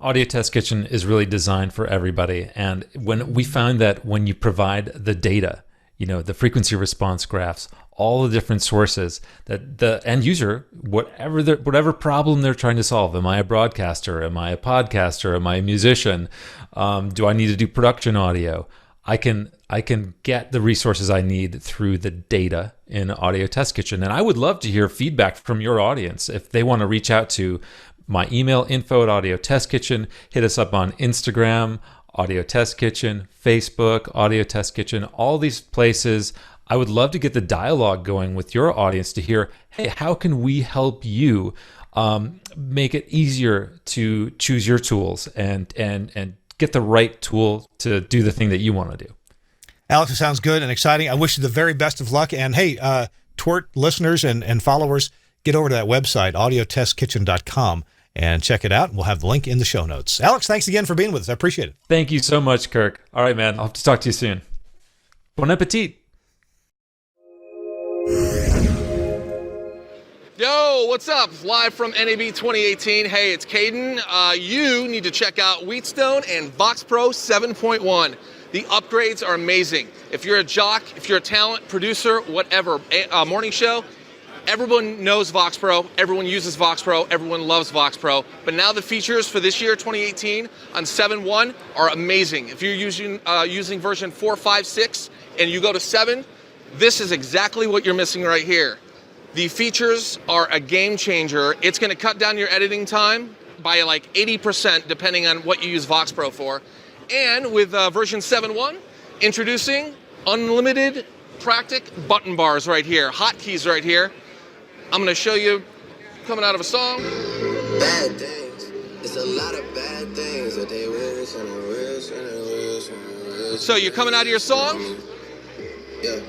Audio Test Kitchen is really designed for everybody. And when we found that when you provide the data, the frequency response graphs, all the different sources that the end user, whatever problem they're trying to solve. Am I a broadcaster? Am I a podcaster? Am I a musician? Do I need to do production audio? I can get the resources I need through the data in Audio Test Kitchen. And I would love to hear feedback from your audience. If they want to reach out to my email, info@Audio Test Kitchen, hit us up on Instagram, Audio Test Kitchen, Facebook, Audio Test Kitchen, all these places. I would love to get the dialogue going with your audience to hear, hey, how can we help you make it easier to choose your tools and get the right tool to do the thing that you want to do? Alex, it sounds good and exciting. I wish you the very best of luck. And hey, TWiRT listeners and followers, get over to that website, audiotestkitchen.com, and check it out. We'll have the link in the show notes. Alex, thanks again for being with us. I appreciate it. Thank you so much, Kirk. All right, man. I'll have to talk to you soon. Bon appetit. Yo, what's up? Live from NAB 2018. Hey, it's Caden. You need to check out Wheatstone and Vox Pro 7.1. The upgrades are amazing. If you're a jock, if you're a talent, producer, whatever, morning show, everyone knows Vox Pro, everyone uses Vox Pro, everyone loves Vox Pro. But now the features for this year, 2018, on 7.1 are amazing. If you're using version 4.5.6 and you go to 7, this is exactly what you're missing right here. The features are a game changer. It's going to cut down your editing time by like 80% depending on what you use Vox Pro for. And with version 7.1, introducing unlimited Practic button bars right here, hotkeys right here. I'm going to show you coming out of a song. Bad things. It's a lot of bad things that they wish and they wish and they wish and they wish. So you're coming out of your song? Yeah.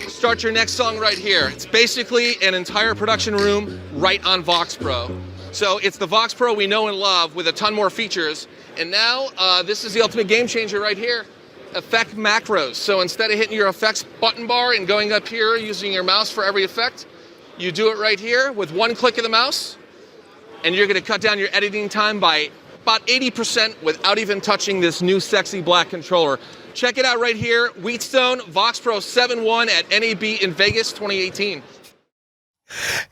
Start your next song right here. It's basically an entire production room right on Vox Pro. So it's the Vox Pro we know and love with a ton more features. And now this is the ultimate game changer right here. Effect macros. So instead of hitting your effects button bar and going up here using your mouse for every effect, you do it right here with one click of the mouse, and you're going to cut down your editing time by about 80% without even touching this new sexy black controller. Check it out right here, Wheatstone Vox Pro 7.1 at NAB in Vegas 2018.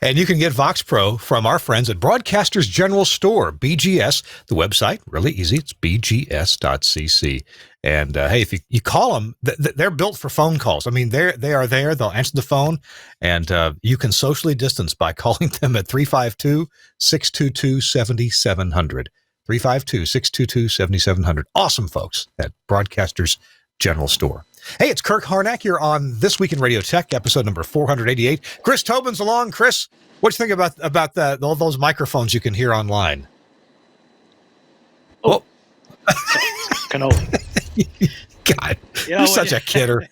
And you can get Vox Pro from our friends at Broadcasters General Store, BGS. The website, really easy, it's bgs.cc. And hey, if you call them, they're built for phone calls. I mean, they are there. They'll answer the phone, and you can socially distance by calling them at 352-622-7700. 352-622-7700. Awesome folks at Broadcasters General Store. Hey, it's Kirk Harnack here on This Week in Radio Tech, episode number 488. Chris Tobin's along. Chris, what do you think about all those microphones you can hear online? Oh. Cannoli. God, you're such a kidder.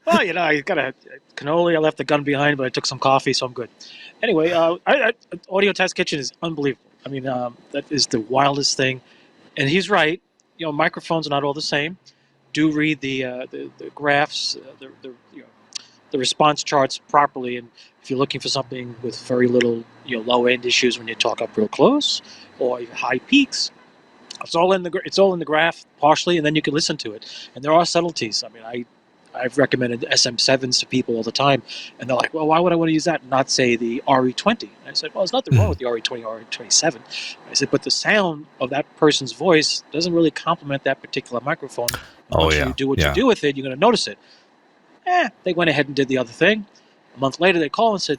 Well, I got a cannoli. I left the gun behind, but I took some coffee, so I'm good. Anyway, Audio Test Kitchen is unbelievable. I mean, that is the wildest thing. And he's right. Microphones are not all the same. Do read the graphs, the response charts properly. And if you're looking for something with very little, low end issues when you talk up real close or high peaks, it's all in the graph partially, and then you can listen to it. And there are subtleties. I mean, I've recommended SM7s to people all the time, and they're like, well, why would I want to use that and not say the RE20? And I said, well, there's nothing wrong with the RE20 or RE27. I said, but the sound of that person's voice doesn't really complement that particular microphone. Once you do what you do with it, you're going to notice it. They went ahead and did the other thing. A month later, they called and said,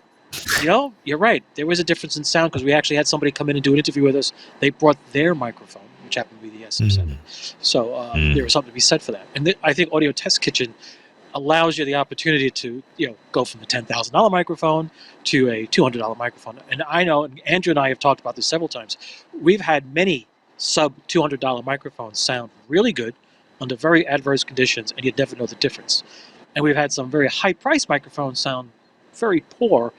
you're right. There was a difference in sound because we actually had somebody come in and do an interview with us. They brought their microphone, which happened to be the SM7. So there was something to be said for that. And I think Audio Test Kitchen allows you the opportunity to go from a $10,000 microphone to a $200 microphone. And I know, and Andrew and I have talked about this several times, we've had many sub $200 microphones sound really good under very adverse conditions, and you'd never know the difference. And we've had some very high price microphones sound very poor,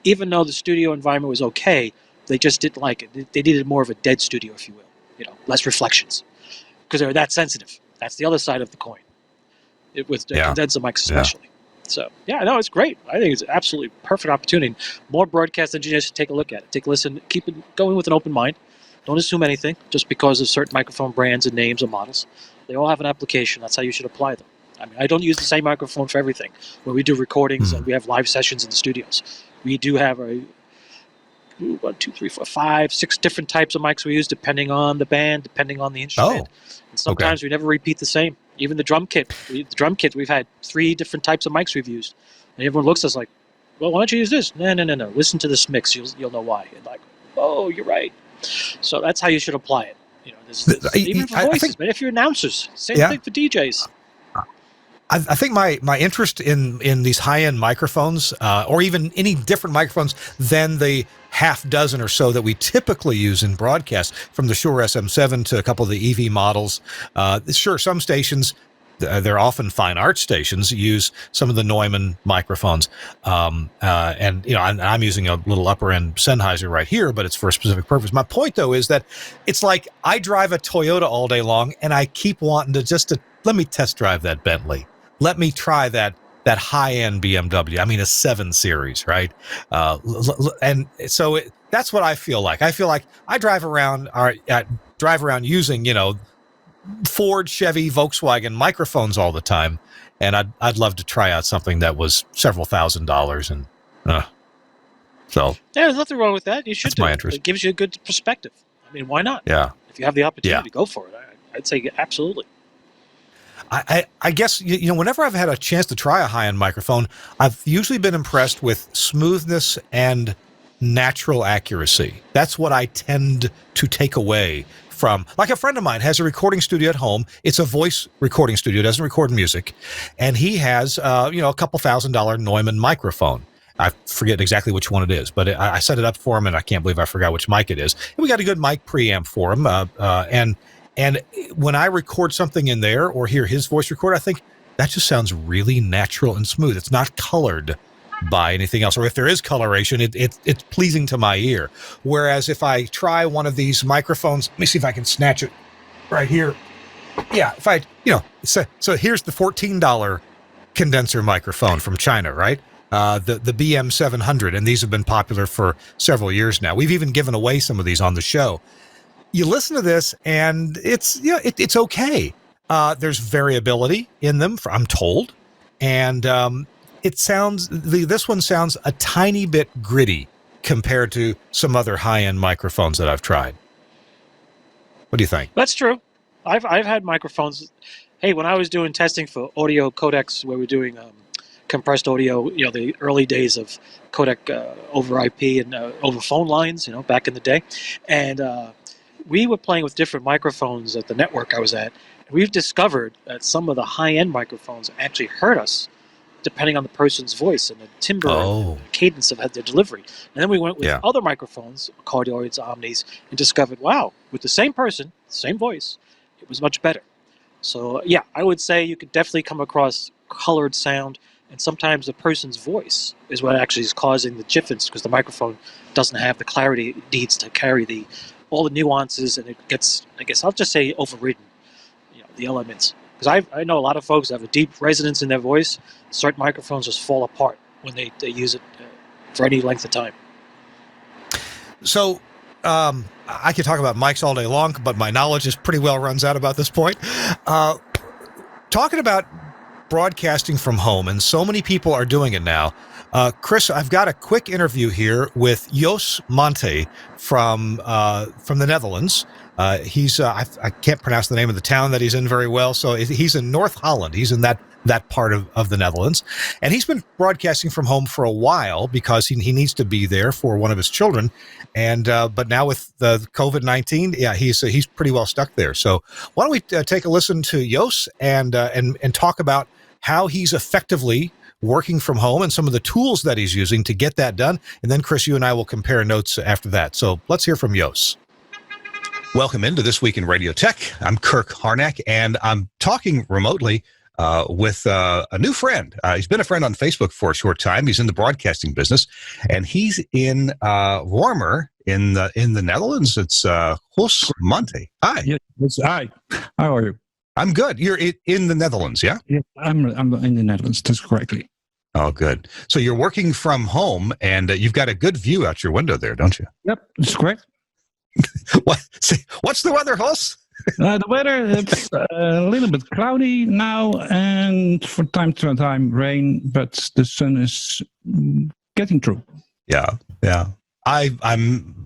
even though the studio environment was okay. They just didn't like it. They needed more of a dead studio, if you will, less reflections, because they were that sensitive. That's the other side of the coin. It was the condenser mics especially. So, it's great. I think it's an absolutely perfect opportunity. More broadcast engineers should take a look at it. Take a listen. Keep it going with an open mind. Don't assume anything just because of certain microphone brands and names and models. They all have an application. That's how you should apply them. I mean, I don't use the same microphone for everything. When we do recordings and we have live sessions in the studios, we do have 1, 2, 3, 4, 5, 6 different types of mics we use depending on the band, depending on the instrument. And sometimes we never repeat the same. Even the drum kit. We've had 3 different types of mics we've used. And everyone looks at us like, well, why don't you use this? No. Listen to this mix. You'll know why. And like, oh, you're right. So that's how you should apply it. You know, even for voices, but if you're announcers, same thing for DJs. I think my interest in these high-end microphones, or even any different microphones than the half dozen or so that we typically use in broadcast, from the Shure SM7 to a couple of the EV models. Sure, some stations, they're often fine art stations, use some of the Neumann microphones. And, you know, I'm using a little upper-end Sennheiser right here, but it's for a specific purpose. My point, though, is that it's like I drive a Toyota all day long, and I keep wanting to let me test drive that Bentley. Let me try that high-end BMW. I mean, a 7 Series, right? And so that's what I feel like. I feel like I drive around using, you know, Ford, Chevy, Volkswagen microphones all the time, and I'd love to try out something that was several $1,000s, and so there's nothing wrong with that. You should. That's my interest. It gives you a good perspective. I mean, why not? Yeah. If you have the opportunity, go for it. I'd say absolutely. I guess, you know, whenever I've had a chance to try a high-end microphone, I've usually been impressed with smoothness and natural accuracy. That's what I tend to take away from, like, a friend of mine has a recording studio at home. It's a voice recording studio, doesn't record music. And he has, you know, a couple $1,000 Neumann microphone. I forget exactly which one it is, but I set it up for him, and I can't believe I forgot which mic it is. And we got a good mic preamp for him. And when I record something in there or hear his voice record, I think that just sounds really natural and smooth. It's not colored by anything else. Or if there is coloration, it's pleasing to my ear. Whereas if I try one of these microphones, let me see if I can snatch it right here. Yeah, if I, you know, so here's the $14 condenser microphone from China, right? The BM700, and these have been popular for several years now. We've even given away some of these on the show. You listen to this, and it's okay. There's variability in them, I'm told, and this one sounds a tiny bit gritty compared to some other high-end microphones that I've tried. What do you think? That's true. I've had microphones. Hey, when I was doing testing for audio codecs, where we're doing compressed audio, you know, the early days of codec over IP and over phone lines, you know, back in the day, and we were playing with different microphones at the network I was at. And we've discovered that some of the high-end microphones actually hurt us, depending on the person's voice and the timbre and the cadence of their delivery. And then we went with other microphones, cardioids, omnis, and discovered, wow, with the same person, same voice, it was much better. So, yeah, I would say you could definitely come across colored sound, and sometimes the person's voice is what actually is causing the difference, because the microphone doesn't have the clarity it needs to carry all the nuances, and it gets, I guess I'll just say, overridden, you know, the elements. Because I know a lot of folks that have a deep resonance in their voice. Certain microphones just fall apart when they use it for any length of time. So I could talk about mics all day long, but my knowledge is pretty well runs out about this point. Talking about broadcasting from home, and so many people are doing it now. Chris, I've got a quick interview here with Goos Mante from the Netherlands. He's I can't pronounce the name of the town that he's in very well, so he's in North Holland. He's in that part of the Netherlands, and he's been broadcasting from home for a while because he needs to be there for one of his children. And but now with the COVID-19, he's pretty well stuck there. So why don't we take a listen to Goos and talk about how he's effectively working from home and some of the tools that he's using to get that done. And then, Chris, you and I will compare notes after that. So let's hear from Goos. Welcome into This Week in Radio Tech. I'm Kirk Harnack, and I'm talking remotely with a new friend. He's been a friend on Facebook for a short time. He's in the broadcasting business, and he's in Wormer in the Netherlands. It's Goos Mante. Hi. Yes, hi. How are you? I'm good. You're in the Netherlands, yeah? Yeah, I'm in the Netherlands. That's correctly. Oh, good. So you're working from home, and you've got a good view out your window there, don't you? Yep, that's correct. What's the weather, Goos? The weather, it's a little bit cloudy now, and from time to time rain, but the sun is getting through. Yeah. I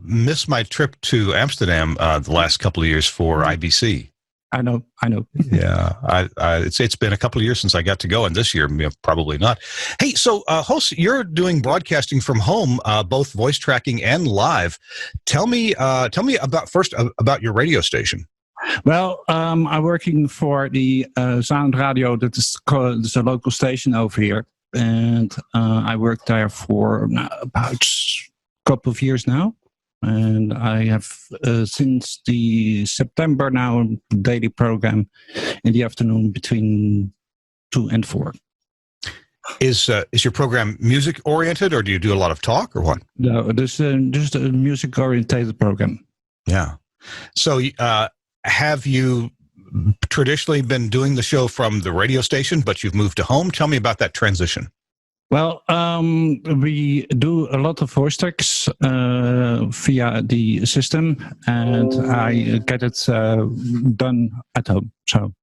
missed my trip to Amsterdam the last couple of years for IBC. I know. Yeah, it's been a couple of years since I got to go, and this year probably not. Hey, so host, you're doing broadcasting from home, both voice tracking and live. Tell me about your radio station. Well, I'm working for the Zaanstreek Radio. That is a local station over here, and I worked there for about a couple of years now. And I have, since the September now, a daily program in the afternoon between 2 and 4. Is your program music oriented, or do you do a lot of talk, or what? No, this is just a music oriented program. Yeah. So, have you traditionally been doing the show from the radio station, but you've moved to home? Tell me about that transition. Well, we do a lot of voice tracks via the system, and I get it done at home. So,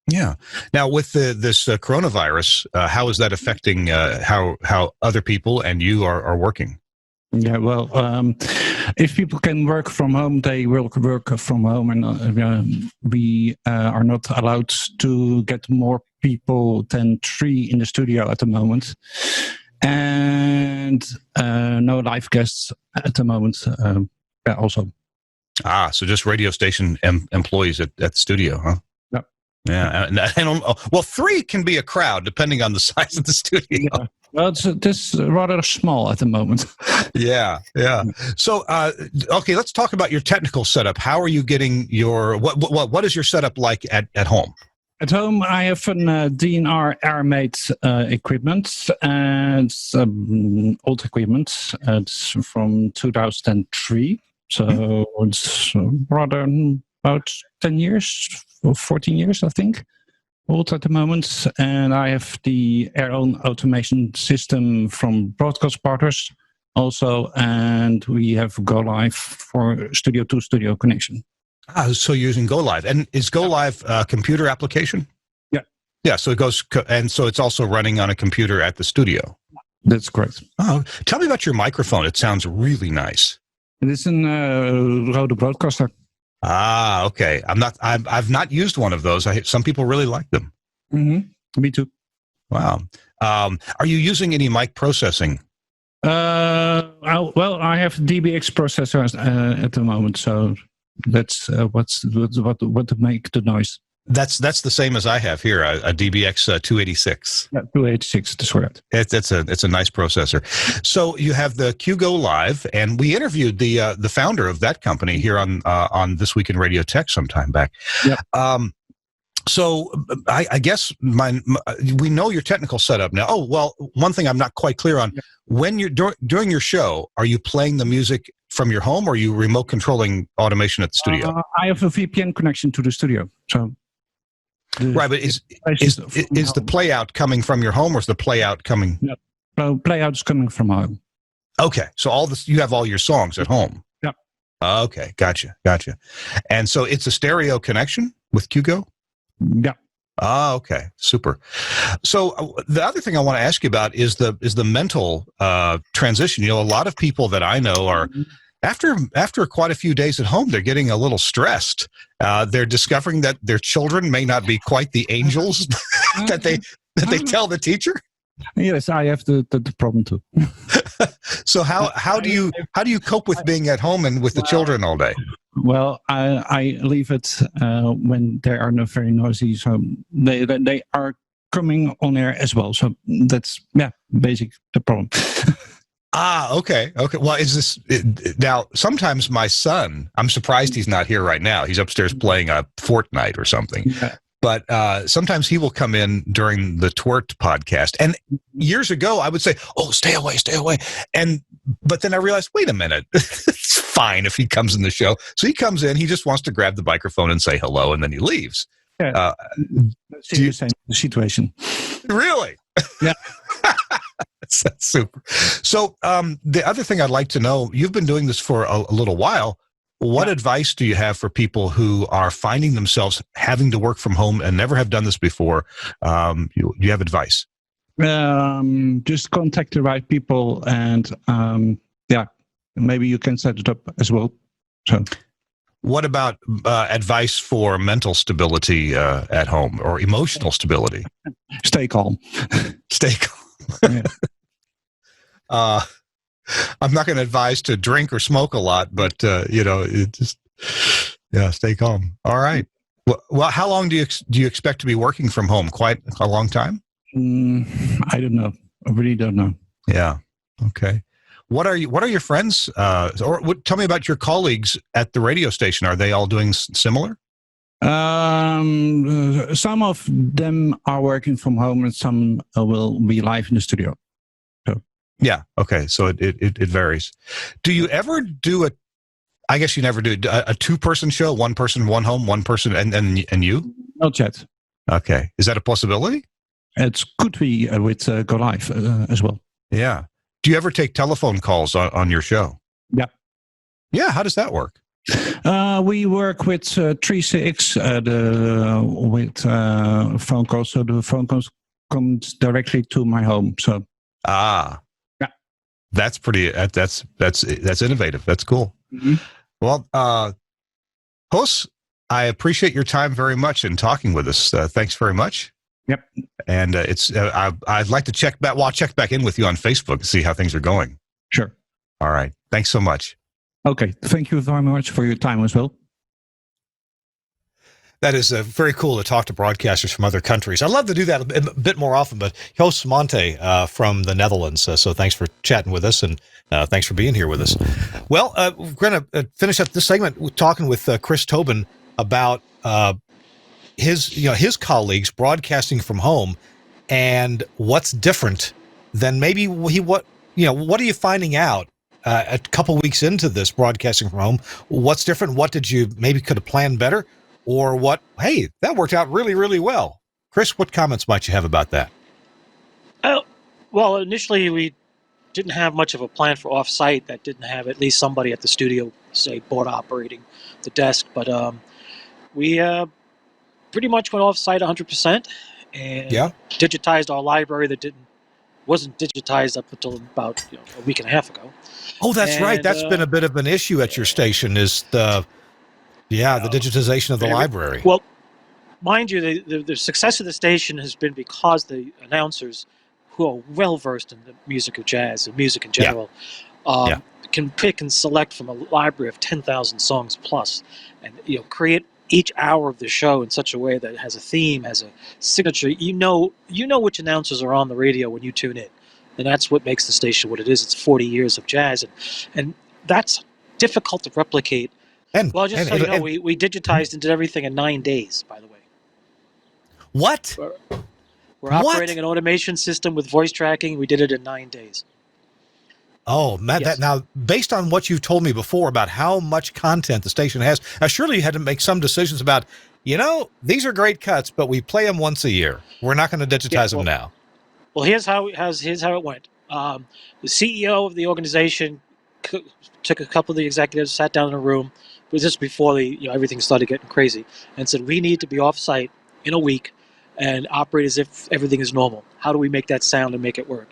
yeah. Now, with this coronavirus, how is that affecting how other people and you are working? Yeah, well, if people can work from home, they will work from home, and we are not allowed to get more people than 3 in the studio at the moment, and no live guests at the moment. Also, so just radio station employees at the studio, huh? Yeah. Yeah, and well, 3 can be a crowd depending on the size of the studio. Yeah. Well, it's rather small at the moment. Yeah. So, okay, let's talk about your technical setup. How are you getting your what is your setup like at home? At home, I have an DNR air-made equipment, and old equipment. It's from 2003, so it's rather about 10 years or 14 years, I think. Old at the moment, and I have the air-on automation system from Broadcast Partners also, and we have Go Live for Studio to Studio connection. So you're using Go Live, and is Go Live a computer application? Yeah. So it goes, and so it's also running on a computer at the studio. That's correct. Oh, tell me about your microphone. It sounds really nice. It is an Rode broadcaster. Okay. I've not used one of those. Some people really like them. Mm-hmm. Me too. Wow. Are you using any mic processing? Well, I have DBX processors at the moment, so that's what make the noise. That's the same as I have here, a DBX 286. Yeah, 286, that's correct. It's a nice processor. So you have the QGO Live, and we interviewed the founder of that company here on This Week in Radio Tech some time back. Yep. So I guess we know your technical setup now. Oh, well, one thing I'm not quite clear on, when you're during your show, are you playing the music from your home, or are you remote controlling automation at the studio? I have a VPN connection to the studio, so. Right, but is the play out coming from your home, or is the play out coming? No, play out is coming from home. Okay, so you have all your songs at home. Yeah. Okay, gotcha. And so it's a stereo connection with QGO? Yeah. Okay, super. So the other thing I want to ask you about is the mental transition. You know, a lot of people that I know are. After quite a few days at home, they're getting a little stressed. They're discovering that their children may not be quite the angels that they tell the teacher. Yes, I have the problem too. So how do you cope with being at home and with the children all day? Well, I leave it when they are not very noisy, so they are coming on air as well. So that's basic the problem. Okay. Well, now? Sometimes my son, I'm surprised he's not here right now. He's upstairs playing a Fortnite or something. Yeah. But sometimes he will come in during the TWiRT podcast. And years ago, I would say, "Oh, stay away." But then I realized, wait a minute, it's fine if he comes in the show. So he comes in, he just wants to grab the microphone and say hello, and then he leaves. Yeah. The same situation. Really? Yeah. That's super. So the other thing I'd like to know, you've been doing this for a little while. What advice do you have for people who are finding themselves having to work from home and never have done this before? Do you have advice? Just contact the right people, and maybe you can set it up as well. So, what about advice for mental stability at home or emotional stability? Stay calm. Stay calm. Yeah. I'm not going to advise to drink or smoke a lot, but stay calm. All right. Well, how long do you expect to be working from home? Quite a long time? I don't know. I really don't know. Yeah. Okay. What are your friends? Tell me about your colleagues at the radio station. Are they all doing similar? Some of them are working from home, and some will be live in the studio. Yeah. Okay. So it varies. Do you ever do I guess you never do a 2-person show, 1 person, 1 home, 1 person, and you? Not yet. Okay. Is that a possibility? It could be with Go Live as well. Yeah. Do you ever take telephone calls on your show? Yeah. Yeah. How does that work? We work with 36 with phone calls, so the phone calls comes directly to my home. So. Yeah. That's pretty. That's innovative. That's cool. Mm-hmm. Well, Goos, I appreciate your time very much in talking with us. Thanks very much. Yep. And I'd like to check back. Well, I'll check back in with you on Facebook to see how things are going. Sure. All right. Thanks so much. Okay. Thank you very much for your time as well. That is very cool to talk to broadcasters from other countries. I'd love to do that a bit more often, but Goos Mante from the Netherlands. So thanks for chatting with us, and thanks for being here with us. Well, we're going to finish up this segment talking with Chris Tobin about his colleagues broadcasting from home and what's different than maybe what are you finding out a couple weeks into this broadcasting from home? What's different? What did you maybe could have planned better? Or what, hey, that worked out really, really well. Chris, what comments might you have about that? Well, initially we didn't have much of a plan for off-site that didn't have at least somebody at the studio, say, board operating the desk. But we pretty much went off-site 100% and digitized our library that wasn't digitized up until about a week and a half ago. Oh, that's right. That's been a bit of an issue at your station is the digitization of the library. Well, mind you, the success of the station has been because the announcers, who are well-versed in the music of jazz and music in general, can pick and select from a library of 10,000 songs plus, and create each hour of the show in such a way that it has a theme, has a signature. You know which announcers are on the radio when you tune in, and that's what makes the station what it is. It's 40 years of jazz, and that's difficult to replicate. Well, just so you know, we digitized and did everything in 9 days, by the way. What? We're operating an automation system with voice tracking. We did it in 9 days. Oh, Matt, Yes. now, based on what you've told me before about how much content the station has, surely you had to make some decisions about, these are great cuts, but we play them once a year. We're not going to digitize them now. Well, here's how it went. The CEO of the organization took a couple of the executives, sat down in a room. It was just before everything started getting crazy, and said, we need to be off-site in a week and operate as if everything is normal. How do we make that sound and make it work?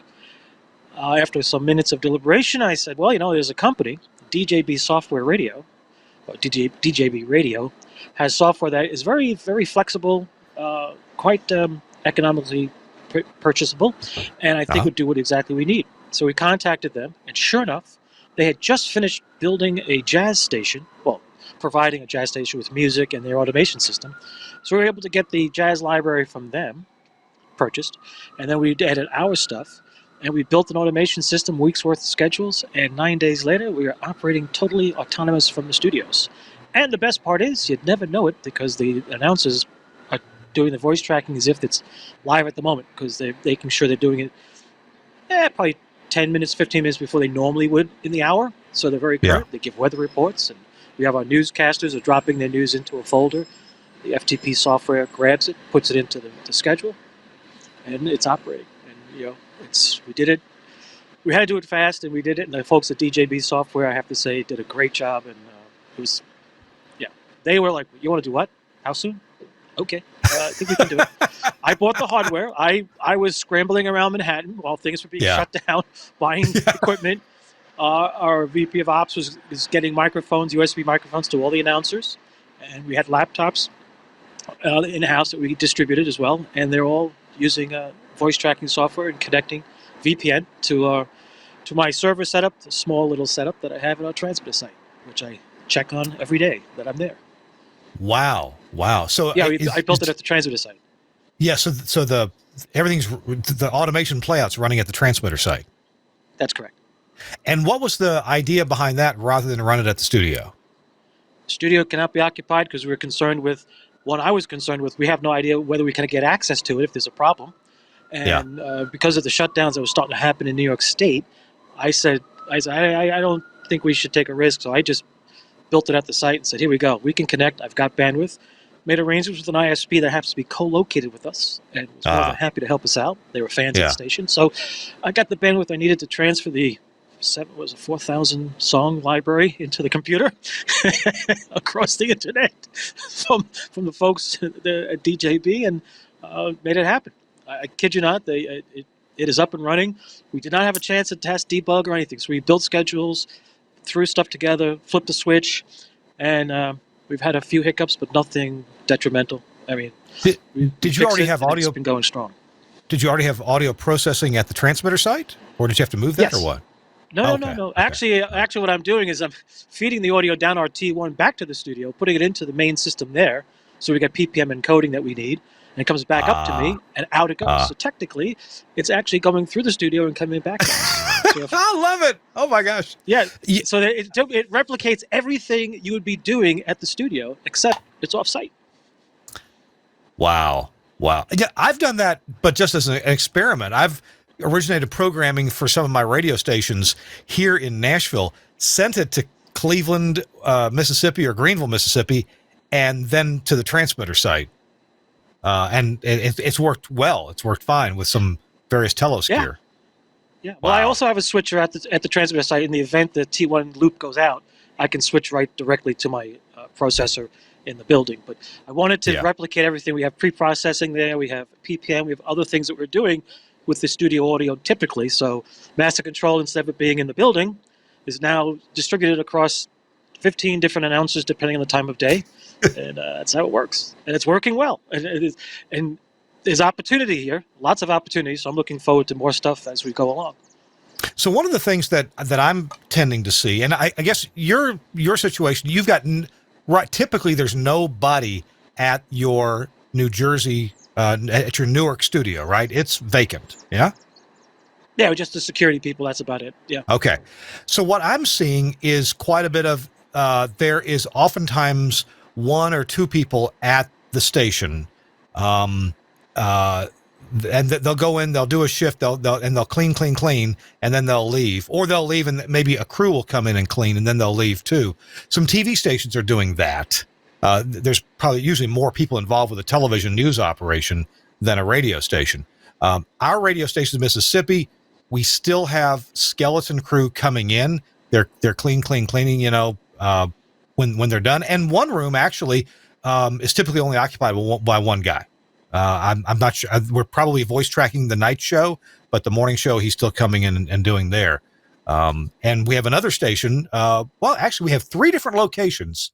After some minutes of deliberation, I said, well, there's a company, DJB Software Radio, or DJB Radio, has software that is very, very flexible, quite economically purchasable, and I think would do what exactly we need. So we contacted them, and sure enough, they had just finished building a jazz station, providing a jazz station with music and their automation system. So we were able to get the jazz library from them purchased, and then we added our stuff, and we built an automation system, weeks worth of schedules, and 9 days later we are operating totally autonomous from the studios. And the best part is you'd never know it because the announcers are doing the voice tracking as if it's live at the moment, because they're making sure they're doing it probably 10 minutes, 15 minutes before they normally would in the hour. So they're very current. They give weather reports, and we have our newscasters are dropping their news into a folder. The FTP software grabs it, puts it into the schedule, and it's operating. And we did it. We had to do it fast, and we did it. And the folks at DJB Software, I have to say, did a great job. And It was, yeah. They were like, "You want to do what? How soon?" Okay, I think we can do it. I bought the hardware. I was scrambling around Manhattan while things were being shut down, buying equipment. Our VP of Ops was getting microphones, USB microphones to all the announcers, and we had laptops in-house that we distributed as well, and they're all using voice tracking software and connecting VPN to my server setup, the small little setup that I have at our transmitter site, which I check on every day that I'm there. Wow. So yeah, I built it at the transmitter site. Yeah, so the automation playout's running at the transmitter site. That's correct. And what was the idea behind that rather than run it at the studio? Studio cannot be occupied because we're concerned with what I was concerned with. We have no idea whether we can get access to it if there's a problem. And because of the shutdowns that were starting to happen in New York State, I said, I don't think we should take a risk. So I just built it at the site and said, here we go. We can connect. I've got bandwidth. Made arrangements with an ISP that happens to be co-located with us and was more than happy to help us out. They were fans of the station. So I got the bandwidth I needed to transfer the 4,000 song library into the computer across the internet from the folks at DJB and made it happen. I kid you not, it is up and running. We did not have a chance to test, debug, or anything. So we built schedules, threw stuff together, flipped the switch, and we've had a few hiccups, but nothing detrimental. I mean, did you already have audio? It's been going strong. Did you already have audio processing at the transmitter site, or did you have to move that, or what? No. Okay. Actually, what I'm doing is I'm feeding the audio down our T1 back to the studio, putting it into the main system there, so we get PPM encoding that we need, and it comes back up to me, and out it goes. So technically, it's actually going through the studio and coming back to us. So I love it. Oh my gosh. Yeah. So it replicates everything you would be doing at the studio, except it's off-site. Wow. Yeah, I've done that, but just as an experiment. I've originated programming for some of my radio stations here in Nashville, sent it to Cleveland, Mississippi, or Greenville, Mississippi, and then to the transmitter site. And it's worked well. It's worked fine with some various telos gear. Yeah. Well, I also have a switcher at the transmitter site. In the event the T1 loop goes out, I can switch right directly to my processor in the building. But I wanted to replicate everything. We have pre-processing there. We have PPM. We have other things that we're doing with the studio audio typically. So master control, instead of it being in the building, is now distributed across 15 different announcers depending on the time of day. And that's how it works. And it's working well. And there's opportunity here, lots of opportunities. So I'm looking forward to more stuff as we go along. So one of the things that I'm tending to see, and I guess your situation, you've got typically there's nobody at your New Jersey, at your Newark studio, right? It's vacant. Yeah. Yeah, just the security people. That's about it. Yeah. Okay. So what I'm seeing is quite a bit of. There is oftentimes one or two people at the station, and they'll go in, they'll do a shift, they'll clean, and then they'll leave, or they'll leave and maybe a crew will come in and clean, and then they'll leave too. Some TV stations are doing that. There's probably usually more people involved with a television news operation than a radio station. Our radio station in Mississippi, we still have skeleton crew coming in. They're cleaning, when they're done. And one room actually is typically only occupied by one guy. I'm not sure. We're probably voice tracking the night show, but the morning show he's still coming in and doing there. And we have another station. Actually, we have 3 different locations,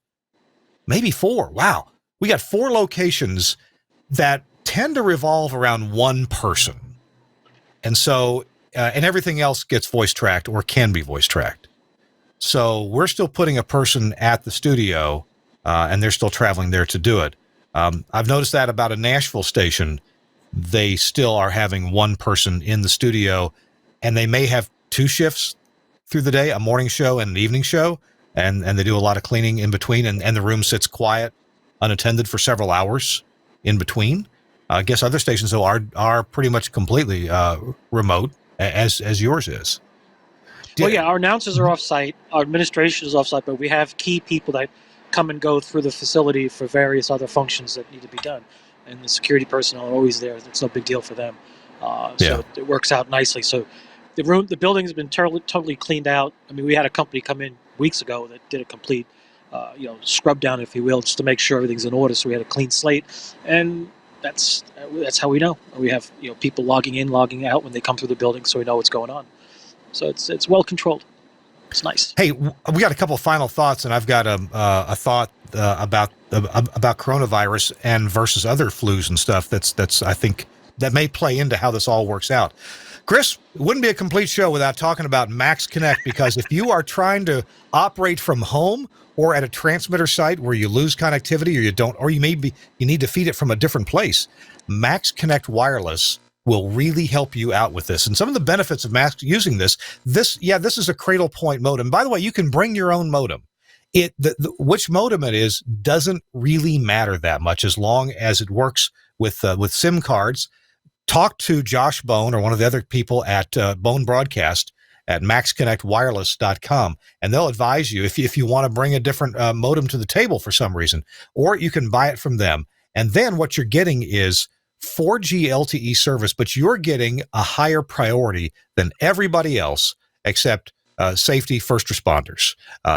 maybe 4. Wow. We got 4 locations that tend to revolve around one person. And so, and everything else gets voice tracked or can be voice tracked. So we're still putting a person at the studio, and they're still traveling there to do it. I've noticed that about a Nashville station. They still are having one person in the studio, and they may have 2 shifts through the day, a morning show and an evening show, and they do a lot of cleaning in between, and the room sits quiet, unattended for several hours in between. I guess other stations, though, are pretty much completely remote, as yours is. Well, yeah, our announcers are off-site, our administration is off-site, but we have key people that come and go through the facility for various other functions that need to be done. And the security personnel are always there. It's no big deal for them. So it works out nicely. So the building has been totally cleaned out. I mean, we had a company come in weeks ago that did a complete scrub down, if you will, just to make sure everything's in order. So we had a clean slate, and that's how we know. We have people logging in, logging out when they come through the building, so we know what's going on. So it's well controlled. It's nice. Hey, we got a couple of final thoughts, and I've got a thought about coronavirus and versus other flus and stuff. That's I think that may play into how this all works out. Chris, it wouldn't be a complete show without talking about Max Connect, because if you are trying to operate from home or at a transmitter site where you lose connectivity, or you don't, or you need to feed it from a different place, Max Connect Wireless will really help you out with this. And some of the benefits of Max using this is a cradle point modem. By the way, you can bring your own modem. Which modem it is doesn't really matter that much, as long as it works with SIM cards. Talk to Josh Bone or one of the other people at Bone Broadcast at maxconnectwireless.com, and they'll advise you if you want to bring a different modem to the table for some reason, or you can buy it from them. And then what you're getting is 4G LTE service, but you're getting a higher priority than everybody else except safety first responders.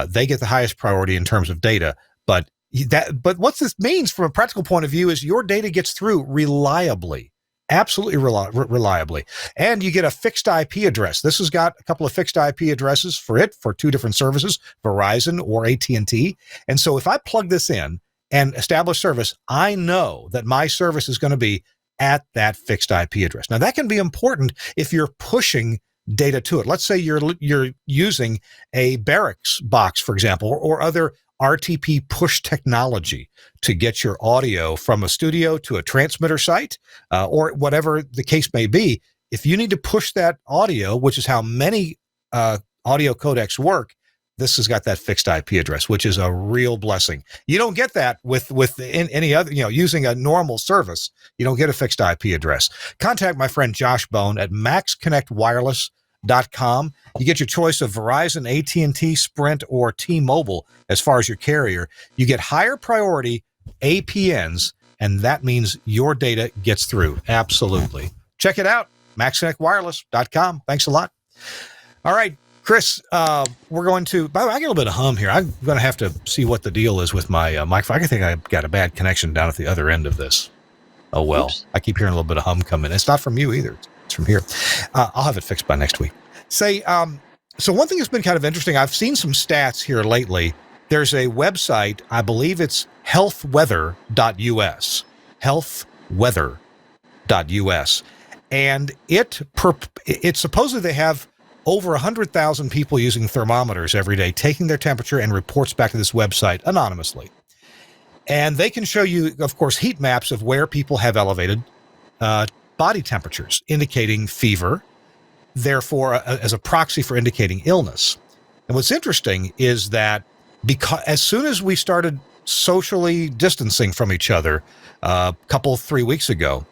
They get the highest priority in terms of data, but what this means from a practical point of view is your data gets through reliably. Absolutely reliably. And you get a fixed IP address. This has got a couple of fixed IP addresses for two different services, Verizon or AT&T. And so if I plug this in and establish service, I know that my service is going to be at that fixed IP address. Now, that can be important if you're pushing data to it. Let's say you're using a barracks box, for example, or other RTP push technology to get your audio from a studio to a transmitter site, or whatever the case may be. If you need to push that audio, which is how many audio codecs work, this has got that fixed IP address, which is a real blessing. You don't get that with any other, using a normal service. You don't get a fixed IP address. Contact my friend Josh Bone at maxconnectwireless.com. You get your choice of Verizon, AT&T, Sprint, or T-Mobile as far as your carrier. You get higher priority APNs, and that means your data gets through. Absolutely. Check it out, maxconnectwireless.com. Thanks a lot. All right, Chris, we're going to, by the way, I get a little bit of hum here. I'm going to have to see what the deal is with my microphone. I think I've got a bad connection down at the other end of this. Oh, well. Oops. I keep hearing a little bit of hum come in. It's not from you either. It's from here. I'll have it fixed by next week. So one thing that's been kind of interesting, I've seen some stats here lately. There's a website, I believe it's healthweather.us, healthweather.us. And it supposedly they have over 100,000 people using thermometers every day, taking their temperature and reports back to this website anonymously. And they can show you, of course, heat maps of where people have elevated body temperatures, indicating fever, therefore, as a proxy for indicating illness. And what's interesting is that because as soon as we started socially distancing from each other a couple, 3 weeks ago,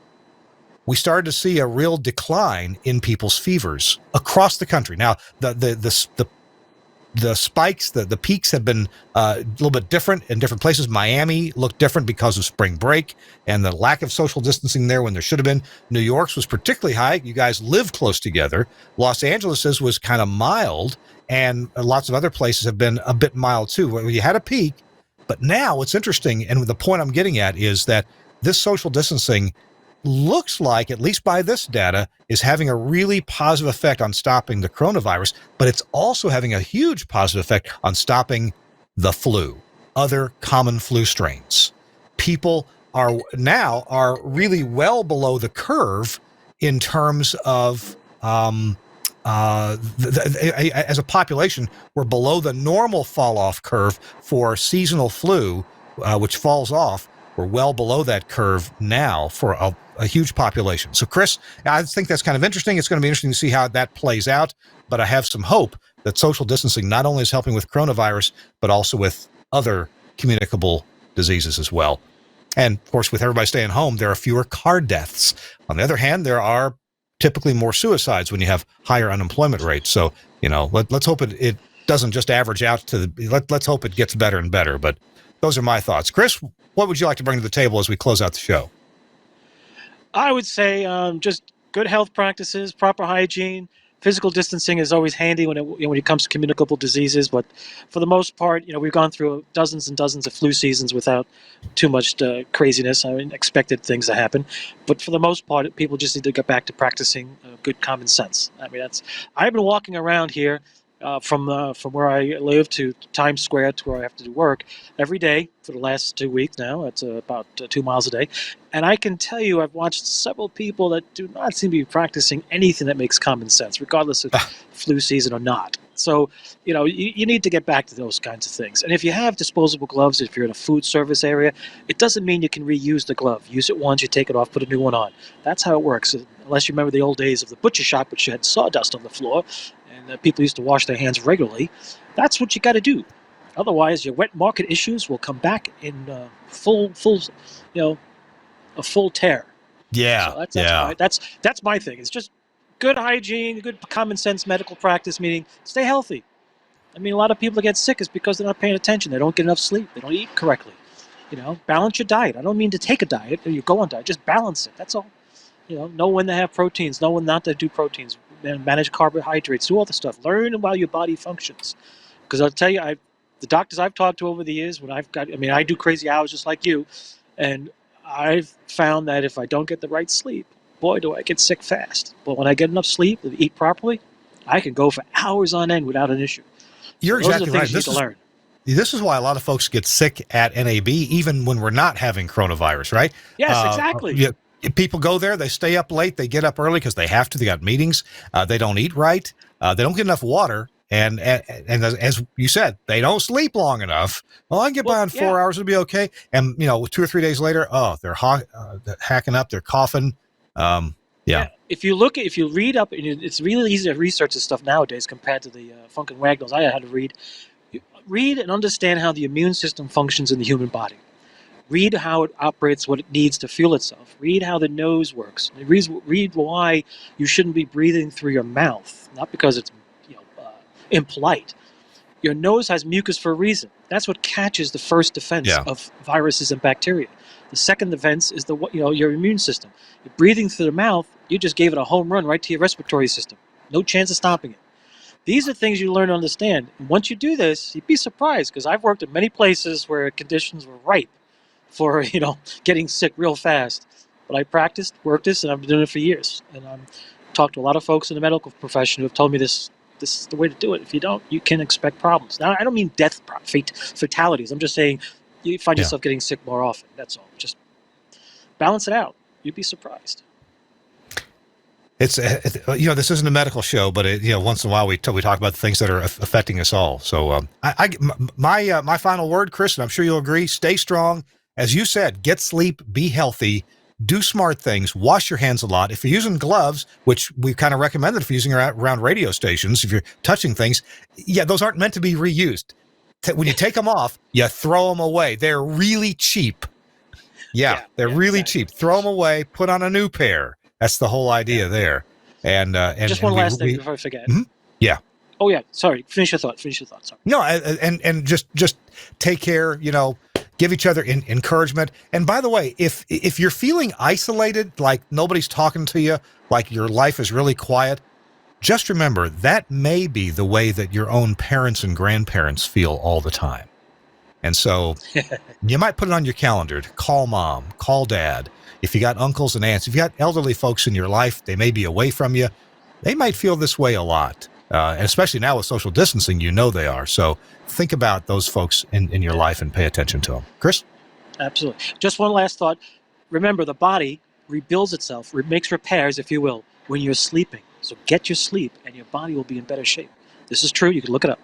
we started to see a real decline in people's fevers across the country. Now, the spikes, the peaks have been a little bit different in different places. Miami looked different because of spring break and the lack of social distancing there when there should have been. New York's was particularly high. You guys live close together. Los Angeles's was kind of mild, and lots of other places have been a bit mild too, where you had a peak. But now what's interesting, and the point I'm getting at, is that this social distancing looks like, at least by this data, is having a really positive effect on stopping the coronavirus, but it's also having a huge positive effect on stopping the flu, other common flu strains. People are really well below the curve in terms of, as a population, we're below the normal fall-off curve for seasonal flu, which falls off. We're well below that curve now for a huge population. So, Chris, I think that's kind of interesting. It's going to be interesting to see how that plays out. But I have some hope that social distancing not only is helping with coronavirus, but also with other communicable diseases as well. And, of course, with everybody staying home, there are fewer car deaths. On the other hand, there are typically more suicides when you have higher unemployment rates. So, let's hope it doesn't just average out to let's hope it gets better and better. But those are my thoughts. Chris, what would you like to bring to the table as we close out the show? I would say just good health practices, proper hygiene, physical distancing is always handy when it comes to communicable diseases, but for the most part, we've gone through dozens and dozens of flu seasons without too much craziness. I mean, expected things to happen, but for the most part, people just need to get back to practicing good common sense. I mean, I've been walking around here from where I live to Times Square to where I have to do work every day for the last 2 weeks now. It's about 2 miles a day. And I can tell you I've watched several people that do not seem to be practicing anything that makes common sense, regardless of flu season or not. So, you need to get back to those kinds of things. And if you have disposable gloves, if you're in a food service area, it doesn't mean you can reuse the glove. Use it once, you take it off, put a new one on. That's how it works. Unless you remember the old days of the butcher shop, which had sawdust on the floor, and people used to wash their hands regularly. That's what you got to do. Otherwise, your wet market issues will come back in full tear. Yeah, So that's my thing. It's just good hygiene, good common sense medical practice, meaning stay healthy. I mean, a lot of people that get sick is because they're not paying attention. They don't get enough sleep. They don't eat correctly. Balance your diet. I don't mean to take a diet or you go on diet. Just balance it. That's all. Know when to have proteins, know when not to do proteins, manage carbohydrates, do all the stuff. Learn while your body functions. Because I'll tell you, the doctors I've talked to over the years, I do crazy hours just like you, and I've found that if I don't get the right sleep, boy, do I get sick fast. But when I get enough sleep, eat properly, I can go for hours on end without an issue. You're exactly right. This is learn. This is why a lot of folks get sick at NAB, even when we're not having coronavirus, right? Yes, exactly. People go there, they stay up late, they get up early because they have to, they got meetings, they don't eat right, they don't get enough water, and as you said, they don't sleep long enough. Well, I can get by on 4 hours, it'll be okay. And, 2 or 3 days later, they're hacking up, they're coughing. Yeah. If you read up, it's really easy to research this stuff nowadays compared to the Funk and Wagnalls I had to read. Read and understand how the immune system functions in the human body. Read how it operates, what it needs to fuel itself. Read how the nose works. Read why you shouldn't be breathing through your mouth, not because it's impolite. Your nose has mucus for a reason. That's what catches the first defense of viruses and bacteria. The second defense is your immune system. You're breathing through the mouth, you just gave it a home run right to your respiratory system. No chance of stopping it. These are things you learn to understand. And once you do this, you'd be surprised, because I've worked in many places where conditions were ripe for getting sick real fast. But I practiced, worked this, and I've been doing it for years. And I've talked to a lot of folks in the medical profession who have told me this is the way to do it. If you don't, you can expect problems. Now, I don't mean death, fatalities. I'm just saying you find yourself getting sick more often. That's all. Just balance it out. You'd be surprised. It's this isn't a medical show, but once in a while we talk about the things that are affecting us all. So my final word, Chris, and I'm sure you'll agree: stay strong. As you said, get sleep, be healthy, do smart things, wash your hands a lot. If you're using gloves, which we've kind of recommended if you're using around radio stations, if you're touching things, those aren't meant to be reused. When you take them off, you throw them away. They're really cheap. They're really cheap. Throw them away, put on a new pair. That's the whole idea there. And just one last thing before I forget. Mm-hmm. Yeah. Oh yeah. Sorry. Finish your thought. Sorry. No, and just take care. Give each other encouragement. And by the way, if you're feeling isolated, like nobody's talking to you, like your life is really quiet, just remember that may be the way that your own parents and grandparents feel all the time. And so you might put it on your calendar to call mom, call dad. If you got uncles and aunts, if you got elderly folks in your life, they may be away from you. They might feel this way a lot. And especially now with social distancing, they are. So think about those folks in your life and pay attention to them. Chris? Absolutely. Just one last thought. Remember, the body rebuilds itself, makes repairs, if you will, when you're sleeping. So get your sleep and your body will be in better shape. This is true. You can look it up.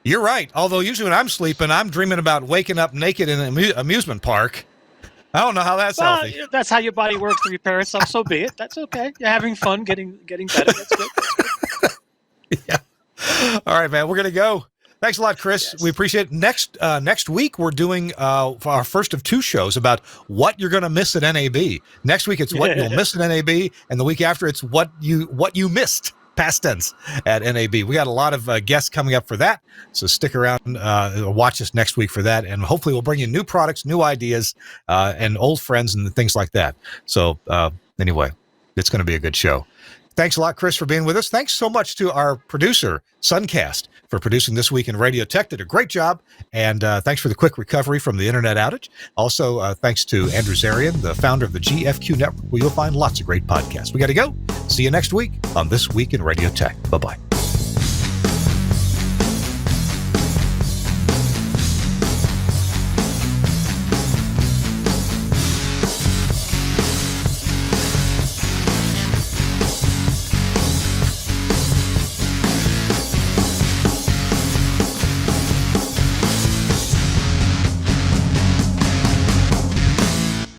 You're right. Although usually when I'm sleeping, I'm dreaming about waking up naked in an amusement park. I don't know how that's healthy. That's how your body works to repair itself. So be it. That's okay. You're having fun, getting better. That's good. Yeah. All right, man. We're gonna go. Thanks a lot, Chris. Yes. We appreciate it. Next week we're doing our first of two shows about what you're gonna miss at NAB. Next week it's what you'll miss at NAB, and the week after it's what you missed. Past tense at NAB. We got a lot of guests coming up for that, so stick around, watch us next week for that, and hopefully we'll bring you new products, new ideas, and old friends and things like that. So anyway, it's going to be a good show. Thanks a lot, Chris, for being with us. Thanks so much to our producer, Suncast, for producing This Week in Radio Tech. Did a great job. And thanks for the quick recovery from the internet outage. Also, thanks to Andrew Zarian, the founder of the GFQ Network, where you'll find lots of great podcasts. We got to go. See you next week on This Week in Radio Tech. Bye-bye.